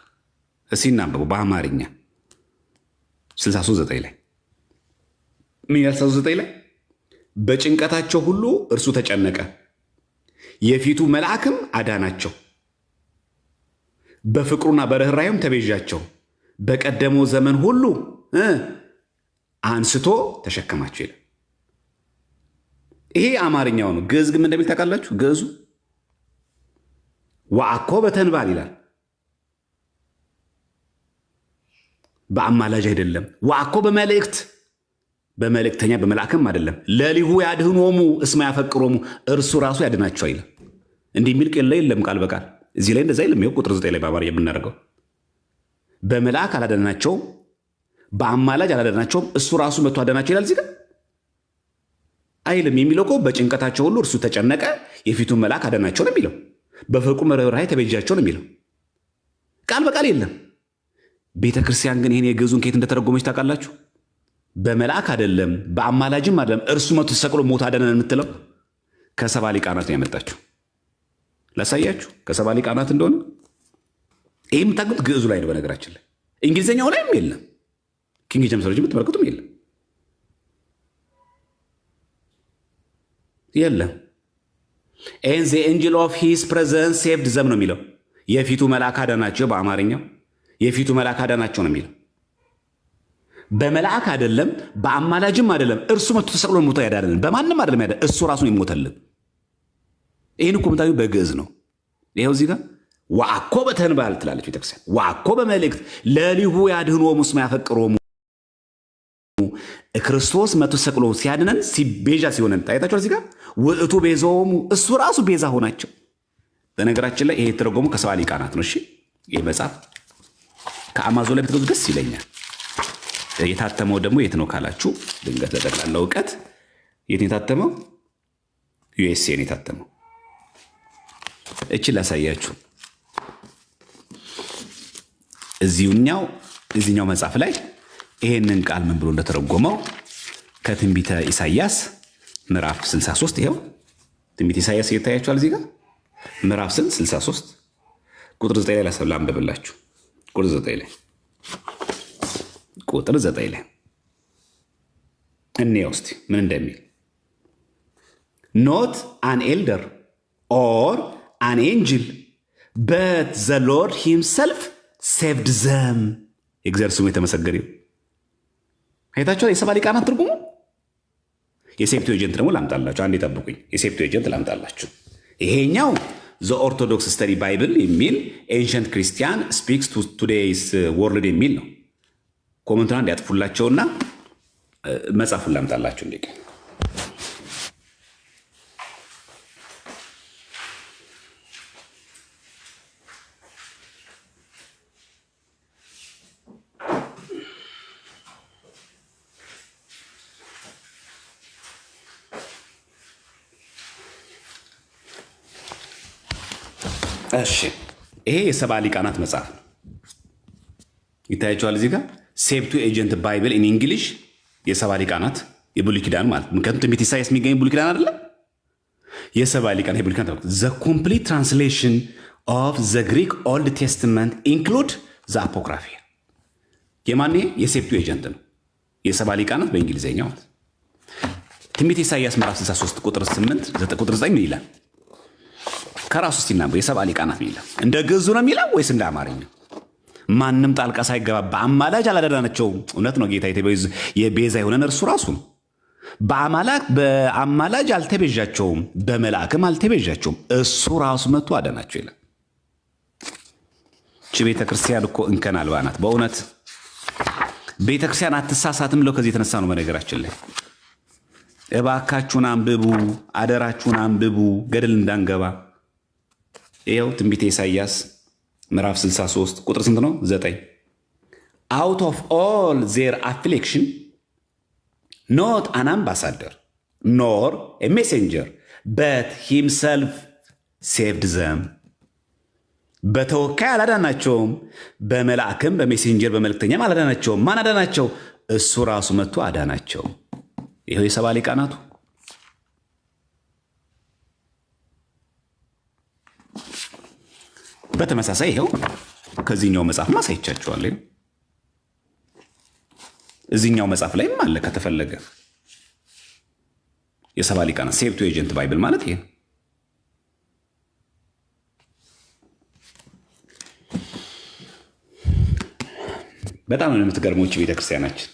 እስኪ እናንብበው በአማርኛ 63 9 ላይ ምን ይላል? 63 9 ላይ በጭንቀታቸው ሁሉ እርሱ ተጨነቀ፣ የፊቱ መልአክም አዳናቸው፣ በፍቅሩና በርኅራኄውም ተቤዣቸው፣ በቀደመው ዘመን ሁሉ አንስቶ ተሸከማቸው ይላል። ይሄ አማርኛው ነው። ግዕዝ ግን እንደሚል ታውቃላችሁ? ግዕዙ ወአኮ በተንባል ይላል። በአማላጅ አይደለም። ወአኮ በመልእክት በመልእክተኛ በመልአክም አይደለም። ለሊሁ ያድኅኖሙ እስመ ያፈቅሮሙ እርሱ ራሱ ያድናቸው ይላል። እንዲህ የሚል ቃል የለም ቃል በቃል እዚህ ላይ እንደዛ የለም። ይኸው ቁጥር 9 ላይ በአማርኛ የምናደርገው በመልአክ አላዳናቸውም፣ በአማላጅ አላዳናቸውም፣ እሱ ራሱ መጥቶ አዳናቸው ይላል። እዚህ ጋር አይልም። የሚለው እኮ በጭንቀታቸው ሁሉ እርሱ ተጨነቀ፣ የፊቱን መልአክ አዳናቸው ነው የሚለው። በፍቅሩ ርኅራኄ ተቤዣቸው ነው የሚለው። ቃል በቃል የለም። ቤተ ክርስቲያን ግን ይህን የግዕዙን ከየት እንደተረጎመች ታውቃላችሁ? በመልአክ አይደለም በአማላጅም አይደለም እርሱ መጥቶ ተሰቅሎ ሞት አዳነን የምትለው ከሰባ ሊቃናት ነው ያመጣችሁ። ላሳያችሁ ከሰባ ሊቃናት እንደሆነ። ይህ የምታውቁት ግዕዙ ላይ ነው። በነገራችን ላይ እንግሊዝኛው ላይም የለም። ኪንግ ጄምስ ቨርዥን የምትመለከቱም የለም። ኤን ዘ ኤንጅል ኦፍ ሂዝ ፕሬዘንስ ሴቭድ ዘም ነው የሚለው። የፊቱ መልአክ አዳናቸው፣ በአማርኛው የፊቱ መልአክ አዳናቸው ነው የሚለው። በመልአክ አይደለም በአማላጅም አይደለም እርሱ መጥቶ ተሰቅሎ ሞቶ ያዳነን። በማንም አይደለም ያዳነን፣ እሱ ራሱን ይሞተልን። ይህን እኮ የምታዩት በግዕዝ ነው። ይኸው እዚህ ጋር ወአኮ በተንባል ትላለች ቤተክርስቲያን። ወአኮ በመልእክት ለሊሁ ያድኅኖሙ እስመ ያፈቅሮሙ ክርስቶስ መጥቶ ተሰቅሎ ሲያድነን ሲቤዣ ሲሆነን ታይታችኋል። እዚህ ጋር ውእቱ ቤዛዎሙ እሱ ራሱ ቤዛ ሆናቸው። በነገራችን ላይ ይሄ የተረጎሙ ከሰባ ሊቃናት ነው። እሺ ይህ መጽሐፍ ከአማዞን ላይ ብትገዙ ደስ ይለኛል። የታተመው ደግሞ የት ነው ካላችሁ ድንገት ለጠቅላላ እውቀት የት የታተመው? ዩኤስኤ ነው የታተመው። እችን ላሳያችሁ። እዚህኛው መጽሐፍ ላይ ይሄንን ቃል ምን ብሎ እንደተረጎመው ከትንቢተ ኢሳይያስ ምዕራፍ 63 ይኸው ትንቢተ ኢሳይያስ ይታያችኋል። እዚህ ጋር ምዕራፍ 63 ቁጥር 9 ላይ ላንብብላችሁ። ቁጥር 9 ላይ እንየው እስቲ ምን እንደሚል። ኖት አን ኤልደር ኦር አን ኤንጅል በት ዘ ሎርድ ሂምሰልፍ ሴቭድ ዘም። የእግዚአብሔር ስሙ የተመሰገነ ይሁን። አይታችኋል የሰባ ሊቃናት ትርጉሙ። የሴፕቱ ኤጀንት ደግሞ ላምጣላችሁ። አንዴ ጠብቁኝ። የሴፕቱ ኤጀንት ላምጣላችሁ። ይሄኛው ዘ ኦርቶዶክስ ስተዲ ባይብል የሚል ኤንሸንት ክርስቲያን ስፒክስ ቱ ቱዴይስ ወርልድ የሚል ነው። ኮመንቱን አንድ ያጥፉላቸውና መጽሐፉን ላምጣላችሁ። እንዴ እሺ ይሄ የሰባ ሊቃናት መጽሐፍ ነው። ይታያቸዋል እዚህ ጋር ሴፕቱ ኤጀንት ባይብል ኢን እንግሊሽ የሰባ ሊቃናት የብሉይ ኪዳን ማለት። ምክንያቱም ትንቢተ ኢሳይያስ የሚገኝ ብሉይ ኪዳን አይደለም። የሰባ ሊቃን ሄብሪክ ዘ ኮምፕሊት ትራንስሌሽን ኦፍ ዘ ግሪክ ኦልድ ቴስትመንት ኢንክሉድ ዘ አፖክራፊያ። የማን የሴፕቱ ኤጀንት ነው። የሰባ ሊቃናት በእንግሊዝኛው ትንቢተ ኢሳይያስ ምዕራፍ 63 ቁጥር 8 ቁጥር 9 ምን ይላል? ከራሱ ሲናገር የሰባ ሊቃናት ምን ይላል? እንደ ግዕዙ ነው የሚለው ወይስ እንደ አማርኛ? ማንም ጣልቃ ሳይገባ በአማላጅ አላዳናቸውም። እውነት ነው። ጌታ የቤዛ የሆነን እርሱ ራሱ ነው። በአማላጅ አልተቤዣቸውም፣ በመልአክም አልተቤዣቸውም። እሱ ራሱ መጥቶ አዳናቸው ይላል። እቺ ቤተክርስቲያን እኮ እንከን አልባ ናት በእውነት። ቤተክርስቲያን አትሳሳትም ብለው ከዚህ የተነሳ ነው። በነገራችን ላይ እባካችሁን አንብቡ፣ አደራችሁን አንብቡ፣ ገደል እንዳንገባ። ይኸው ትንቢተ ኢሳይያስ ምዕራፍ 63 ቁጥር ስንት ነው? 9 out of all their affliction not an ambassador nor a messenger but himself saved them. በተወካይ አላዳናቸውም፣ በመልአክም በሜሴንጀር በመልእክተኛም አላዳናቸውም። ማን አዳናቸው? እሱ ራሱ መጥቶ አዳናቸው። ይኸው የሰባ ሊቃናቱ በተመሳሳይ ይኸው ከዚህኛው መጽሐፍ ማሳይቻችኋለሁ። እዚህኛው መጽሐፍ ላይም አለ ከተፈለገ። የሰባ ሊቃናት ሴፕቱ ኤጀንት ባይብል ማለት ይሄ። በጣም ነው የምትገርመው ቤተክርስቲያናችን።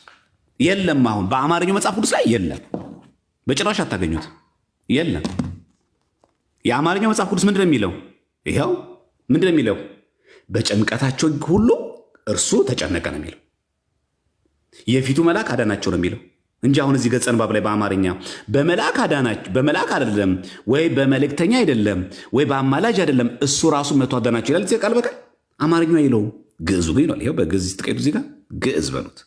የለም አሁን በአማርኛው መጽሐፍ ቅዱስ ላይ የለም፣ በጭራሽ አታገኙት። የለም። የአማርኛው መጽሐፍ ቅዱስ ምንድን ነው የሚለው? ይኸው ምንድን ነው የሚለው? በጭንቀታቸው ሁሉ እርሱ ተጨነቀ ነው የሚለው። የፊቱ መልአክ አዳናቸው ነው የሚለው እንጂ አሁን እዚህ ገጸ ንባብ ላይ በአማርኛ በመልአክ አዳናቸው፣ በመልአክ አይደለም ወይ በመልእክተኛ አይደለም ወይ በአማላጅ አይደለም፣ እሱ ራሱ መጥቶ አዳናቸው ይላል። ቃል በቃል አማርኛው አይለውም፣ ግዕዙ ግን ይላል። ይኸው በግዕዝ ስትቀዱ እዚህ ጋር ግዕዝ በሉት።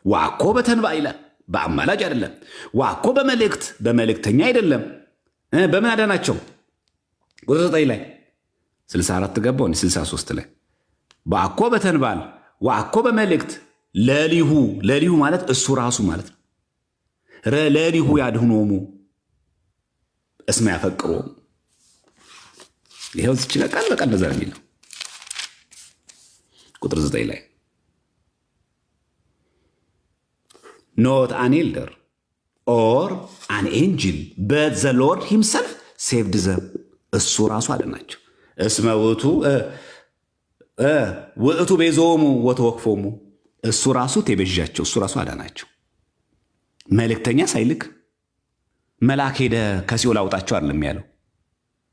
ዋኮ በተንባ ይላል፣ በአማላጅ አይደለም። ዋኮ በመልእክት፣ በመልእክተኛ አይደለም። በምን አዳናቸው? ቁጥር 9 ላይ 64 ገባው 63 ላይ ዋኮ በተንባል ዋኮ በመልእክት ለሊሁ፣ ለሊሁ ማለት እሱ ራሱ ማለት ነው። ለሊሁ ያድህኖሙ እስመ ያፈቅሮሙ። ይኸው ዝች ቃል በቃል እንደዛ የሚለው ቁጥር 9 ላይ ኖት አን ኤልደር ኦር አን ኤንጅል በት ዘ ሎርድ ሂምሰልፍ ሴቭድ ዘም። እሱ ራሱ አዳናቸው። እስመ ውእቱ ቤዞሙ ወተወክፎሙ። እሱ ራሱ ተቤዣቸው፣ እሱ ራሱ አዳናቸው። መልእክተኛ ሳይልክ መልአክ ሄደ ከሲኦል አውጣቸው አይደለም ያለው፣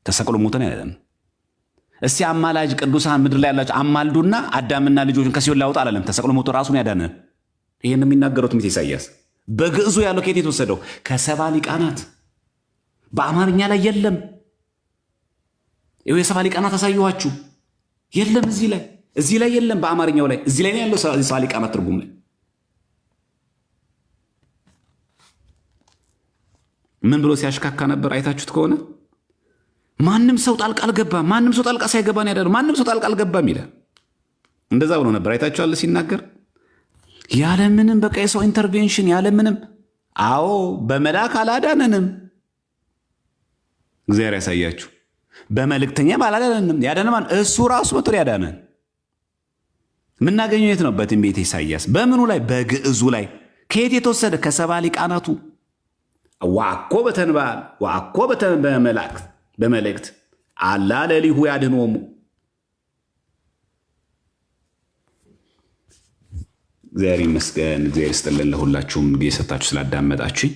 ተሰቅሎ ሞተን አይደለም። እስቲ አማላጅ ቅዱሳን ምድር ላይ ያላቸው አማልዱና አዳምና ልጆችን ከሲኦል ላውጣ አላለም። ተሰቅሎ ሞቶ ራሱን ያዳነን። ይሄን የሚናገረው ትንቢተ ኢሳይያስ በግዕዙ ያለው ከየት የተወሰደው? ከሰባ ሊቃናት። በአማርኛ ላይ የለም። ይኸው የሰባ ሊቃናት አሳየኋችሁ። የለም እዚህ ላይ የለም። በአማርኛው ላይ እዚህ ላይ ነው ያለው የሰባ ሊቃናት ትርጉም ላይ ምን ብሎ ሲያሽካካ ነበር? አይታችሁት ከሆነ ማንም ሰው ጣልቃ አልገባም፣ ማንም ሰው ጣልቃ ሳይገባ ነው ያዳነው፣ ማንም ሰው ጣልቃ አልገባም ይላል። እንደዛ ብሎ ነበር። አይታችኋል ሲናገር ያለምንም በቃ የሰው ኢንተርቬንሽን ያለምንም። አዎ በመልአክ አላዳነንም። እግዚአብሔር ያሳያችሁ። በመልእክተኛ አላዳነንም። ያዳነማን እሱ ራሱ መጥቶ ያዳነን። የምናገኘው የት ነው? በትንቢተ ኢሳይያስ። በምኑ ላይ? በግዕዙ ላይ። ከየት የተወሰደ? ከሰባ ሊቃናቱ። ዋኮ በተንባል ዋኮ በመልእክት አላ ለሊሁ ያድኅኖሙ። እግዚአብሔር ይመስገን። እግዚአብሔር ይስጥልን። ለሁላችሁም ጊዜ ሰጣችሁ ስላዳመጣችሁኝ።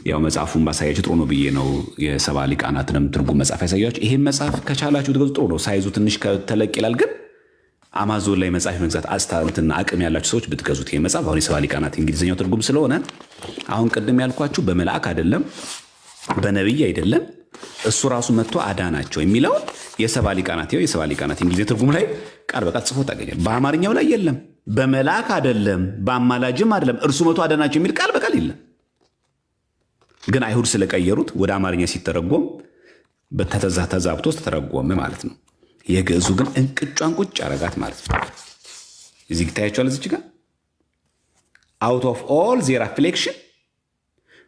ያው መጽሐፉን ባሳያችሁ ጥሩ ነው ብዬ ነው የሰባ ሊቃናትንም ትርጉም መጽሐፍ ያሳያችሁ። ይሄን መጽሐፍ ከቻላችሁ ትገዙ፣ ጥሩ ነው። ሳይዙ ትንሽ ተለቅ ይላል፣ ግን አማዞን ላይ መጽሐፍ መግዛት አስታንትና አቅም ያላችሁ ሰዎች ብትገዙት ይሄ መጽሐፍ አሁን የሰባ ሊቃናት እንግሊዝኛው ትርጉም ስለሆነ አሁን ቅድም ያልኳችሁ በመልአክ አይደለም በነቢይ አይደለም እሱ ራሱ መጥቶ አዳናቸው የሚለውን የሰባ ሊቃናት ይኸው የሰባ ሊቃናት እንግሊዝኛ ትርጉም ላይ ቃል በቃል ጽፎ ታገኛል። በአማርኛው ላይ የለም። በመልአክ አይደለም በአማላጅም አይደለም እርሱ መጥቶ አዳናቸው የሚል ቃል በቃል የለም። ግን አይሁድ ስለቀየሩት ወደ አማርኛ ሲተረጎም ተዛብቶ ተተረጎመ ማለት ነው። የግዕዙ ግን እንቅጯን ቁጭ አረጋት ማለት ነው። እዚህ ታያችኋል። እዚች ጋር out of all their affliction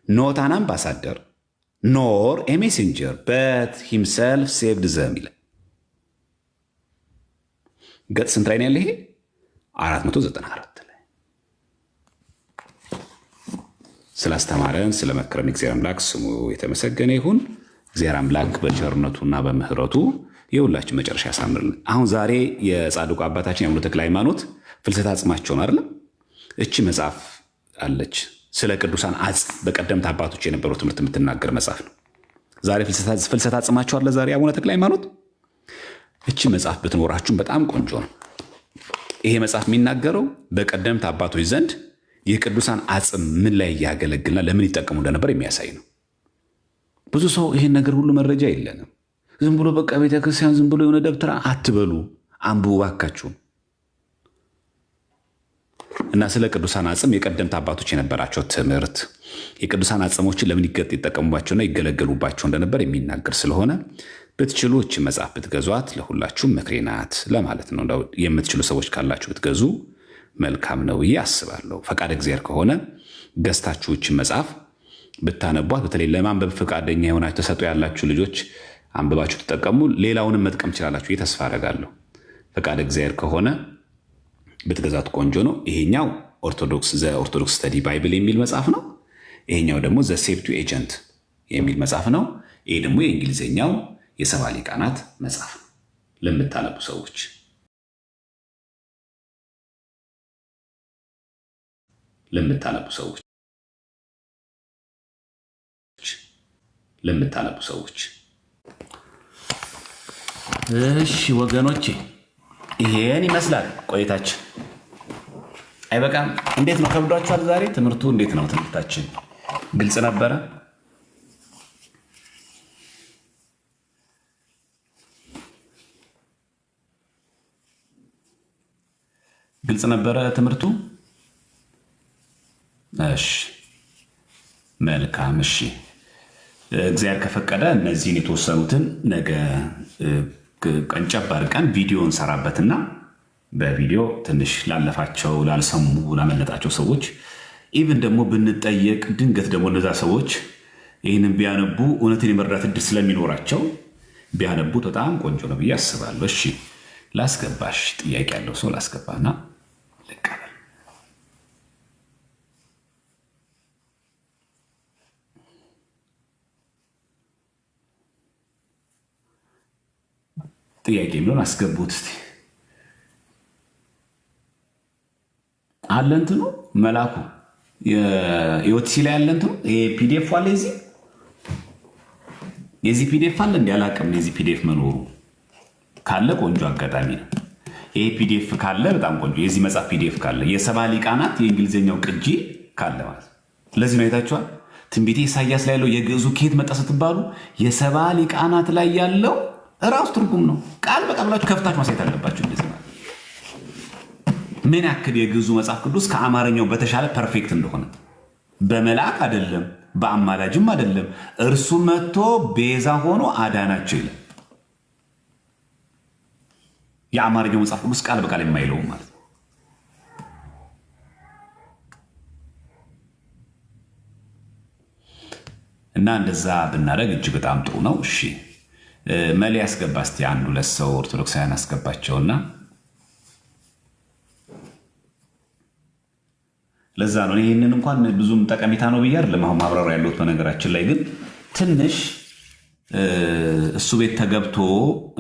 not an ambassador ኖር ኤ ሜሴንጀር በት ሂምሰልፍ ሴቭድ ዘም ይላል። ገጽ ስንት ላይ ነው ያለ? ይሄ 494 ላይ። ስላስተማረን ስለመከረን እግዚአብሔር አምላክ ስሙ የተመሰገነ ይሁን። እግዚአብሔር አምላክ በቸርነቱና በምህረቱ የሁላችን መጨረሻ ያሳምርልን። አሁን ዛሬ የጻድቁ አባታችን የአቡነ ተክለ ሃይማኖት ፍልሰታ አጽማቸውን አይደለም እቺ መጽሐፍ አለች። ስለ ቅዱሳን አጽም በቀደምት አባቶች የነበረው ትምህርት የምትናገር መጽሐፍ ነው። ዛሬ ፍልሰታ አጽማቸው አለ ዛሬ አቡነ ተክለ ሃይማኖት። እቺ መጽሐፍ ብትኖራችሁም በጣም ቆንጆ ነው። ይሄ መጽሐፍ የሚናገረው በቀደምት አባቶች ዘንድ የቅዱሳን አጽም ምን ላይ ያገለግልና ለምን ይጠቀሙ እንደነበር የሚያሳይ ነው። ብዙ ሰው ይሄን ነገር ሁሉ መረጃ የለንም። ዝም ብሎ በቃ ቤተክርስቲያን ዝም ብሎ የሆነ ደብተራ አትበሉ፣ አንብቡ ባካችሁ። እና ስለ ቅዱሳን አጽም የቀደምት አባቶች የነበራቸው ትምህርት የቅዱሳን አጽሞችን ለምን ይጠቀሙባቸውና ይገለገሉባቸው እንደነበር የሚናገር ስለሆነ ብትችሉ እቺ መጽሐፍ ብትገዟት ለሁላችሁም ምክሬ ናት ለማለት ነው። የምትችሉ ሰዎች ካላችሁ ብትገዙ መልካም ነው ብዬ አስባለሁ። ፈቃድ እግዚአብሔር ከሆነ ገዝታችሁ እቺ መጽሐፍ ብታነቧት፣ በተለይ ለማንበብ ፈቃደኛ የሆናችሁ ተሰጥኦ ያላችሁ ልጆች አንብባችሁ ተጠቀሙ። ሌላውንም መጥቀም ትችላላችሁ ተስፋ አደርጋለሁ። ፈቃድ እግዚአብሔር ከሆነ ብትገዛት ቆንጆ ነው። ይሄኛው ኦርቶዶክስ ስተዲ ባይብል የሚል መጽሐፍ ነው። ይሄኛው ደግሞ ዘ ሴፕቱኤጀንት የሚል መጽሐፍ ነው። ይሄ ደግሞ የእንግሊዝኛው የሰባ ሊቃናት መጽሐፍ ነው። ለምታነቡ ሰዎች እሺ ወገኖቼ ይሄን ይመስላል ቆይታችን። አይበቃም? እንዴት ነው? ከብዷችኋል? ዛሬ ትምህርቱ እንዴት ነው? ትምህርታችን ግልጽ ነበረ? ግልጽ ነበረ ትምህርቱ? እሺ መልካም። እሺ እግዚአብሔር ከፈቀደ እነዚህን የተወሰኑትን ነገ ቀንጨብ አድርገን ቪዲዮ እንሰራበትና በቪዲዮ ትንሽ ላለፋቸው፣ ላልሰሙ፣ ላመለጣቸው ሰዎች ኢቭን ደግሞ ብንጠየቅ ድንገት ደግሞ እነዛ ሰዎች ይህንን ቢያነቡ እውነትን የመረዳት እድል ስለሚኖራቸው ቢያነቡት በጣም ቆንጆ ነው ብዬ አስባለሁ። እሺ ላስገባሽ፣ ጥያቄ ያለው ሰው ላስገባና ልቀበል። ጥያቄ የሚለውን አስገቡት እስቲ። አለ እንትኑ መላኩ የኦቲሲ ላይ ያለ እንትኑ ፒዲኤፍ አለ። የዚህ ፒዲኤፍ አለ እንዲ አላቅም። የዚህ ፒዲኤፍ መኖሩ ካለ ቆንጆ አጋጣሚ ነው። ይሄ ፒዲኤፍ ካለ በጣም ቆንጆ። የዚህ መጽሐፍ ፒዲኤፍ ካለ የሰባ ሊቃናት የእንግሊዝኛው ቅጂ ካለ ማለት ለዚህ ነው። አይታችኋል? ትንቢተ ኢሳያስ ላይ ያለው የግዕዙ ከየት መጣ ስትባሉ የሰባ ሊቃናት ላይ ያለው እራሱ ትርጉም ነው። ቃል በቃል ብላችሁ ከፍታችሁ ማሳየት አለባችሁ። እንደዚህ ማለት ምን ያክል የግዕዙ መጽሐፍ ቅዱስ ከአማርኛው በተሻለ ፐርፌክት እንደሆነ በመልአክ አይደለም፣ በአማላጅም አይደለም፣ እርሱ መጥቶ ቤዛ ሆኖ አዳናቸው ይላል። የአማርኛው መጽሐፍ ቅዱስ ቃል በቃል የማይለውም ማለት ነው። እና እንደዛ ብናደርግ እጅግ በጣም ጥሩ ነው። እሺ መሌ ያስገባ እስቲ አንድ ሁለት ሰው ኦርቶዶክሳውያን አስገባቸውና ለዛ ነው ይህንን እንኳን ብዙም ጠቀሜታ ነው ብዬ አይደለም አሁን ማብራሪያ ያለሁት። በነገራችን ላይ ግን ትንሽ እሱ ቤት ተገብቶ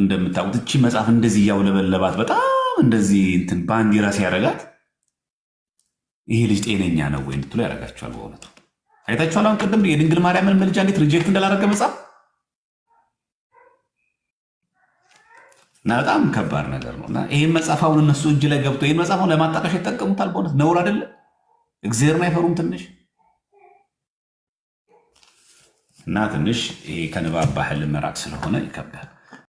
እንደምታውቁት እቺ መጽሐፍ እንደዚህ እያውለበለባት በጣም እንደዚህ እንትን ባንዲራ ሲያረጋት ይሄ ልጅ ጤነኛ ነው ወይ እንድትሉ ያደርጋችኋል። በእውነቱ አይታችኋል። አሁን ቅድም የድንግል ማርያምን ምልጃ እንዴት ሪጀክት እንዳላረገ መጽሐፍ እና በጣም ከባድ ነገር ነው። እና ይህን መጽሐፍ አሁን እነሱ እጅ ላይ ገብቶ ይህን መጽሐፍ ለማጣቀሻ ይጠቀሙታል። በእውነት ነውር አይደለም? እግዚአብሔርን አይፈሩም ትንሽ። እና ትንሽ ይሄ ከንባብ ባህል መራቅ ስለሆነ ይከብዳል።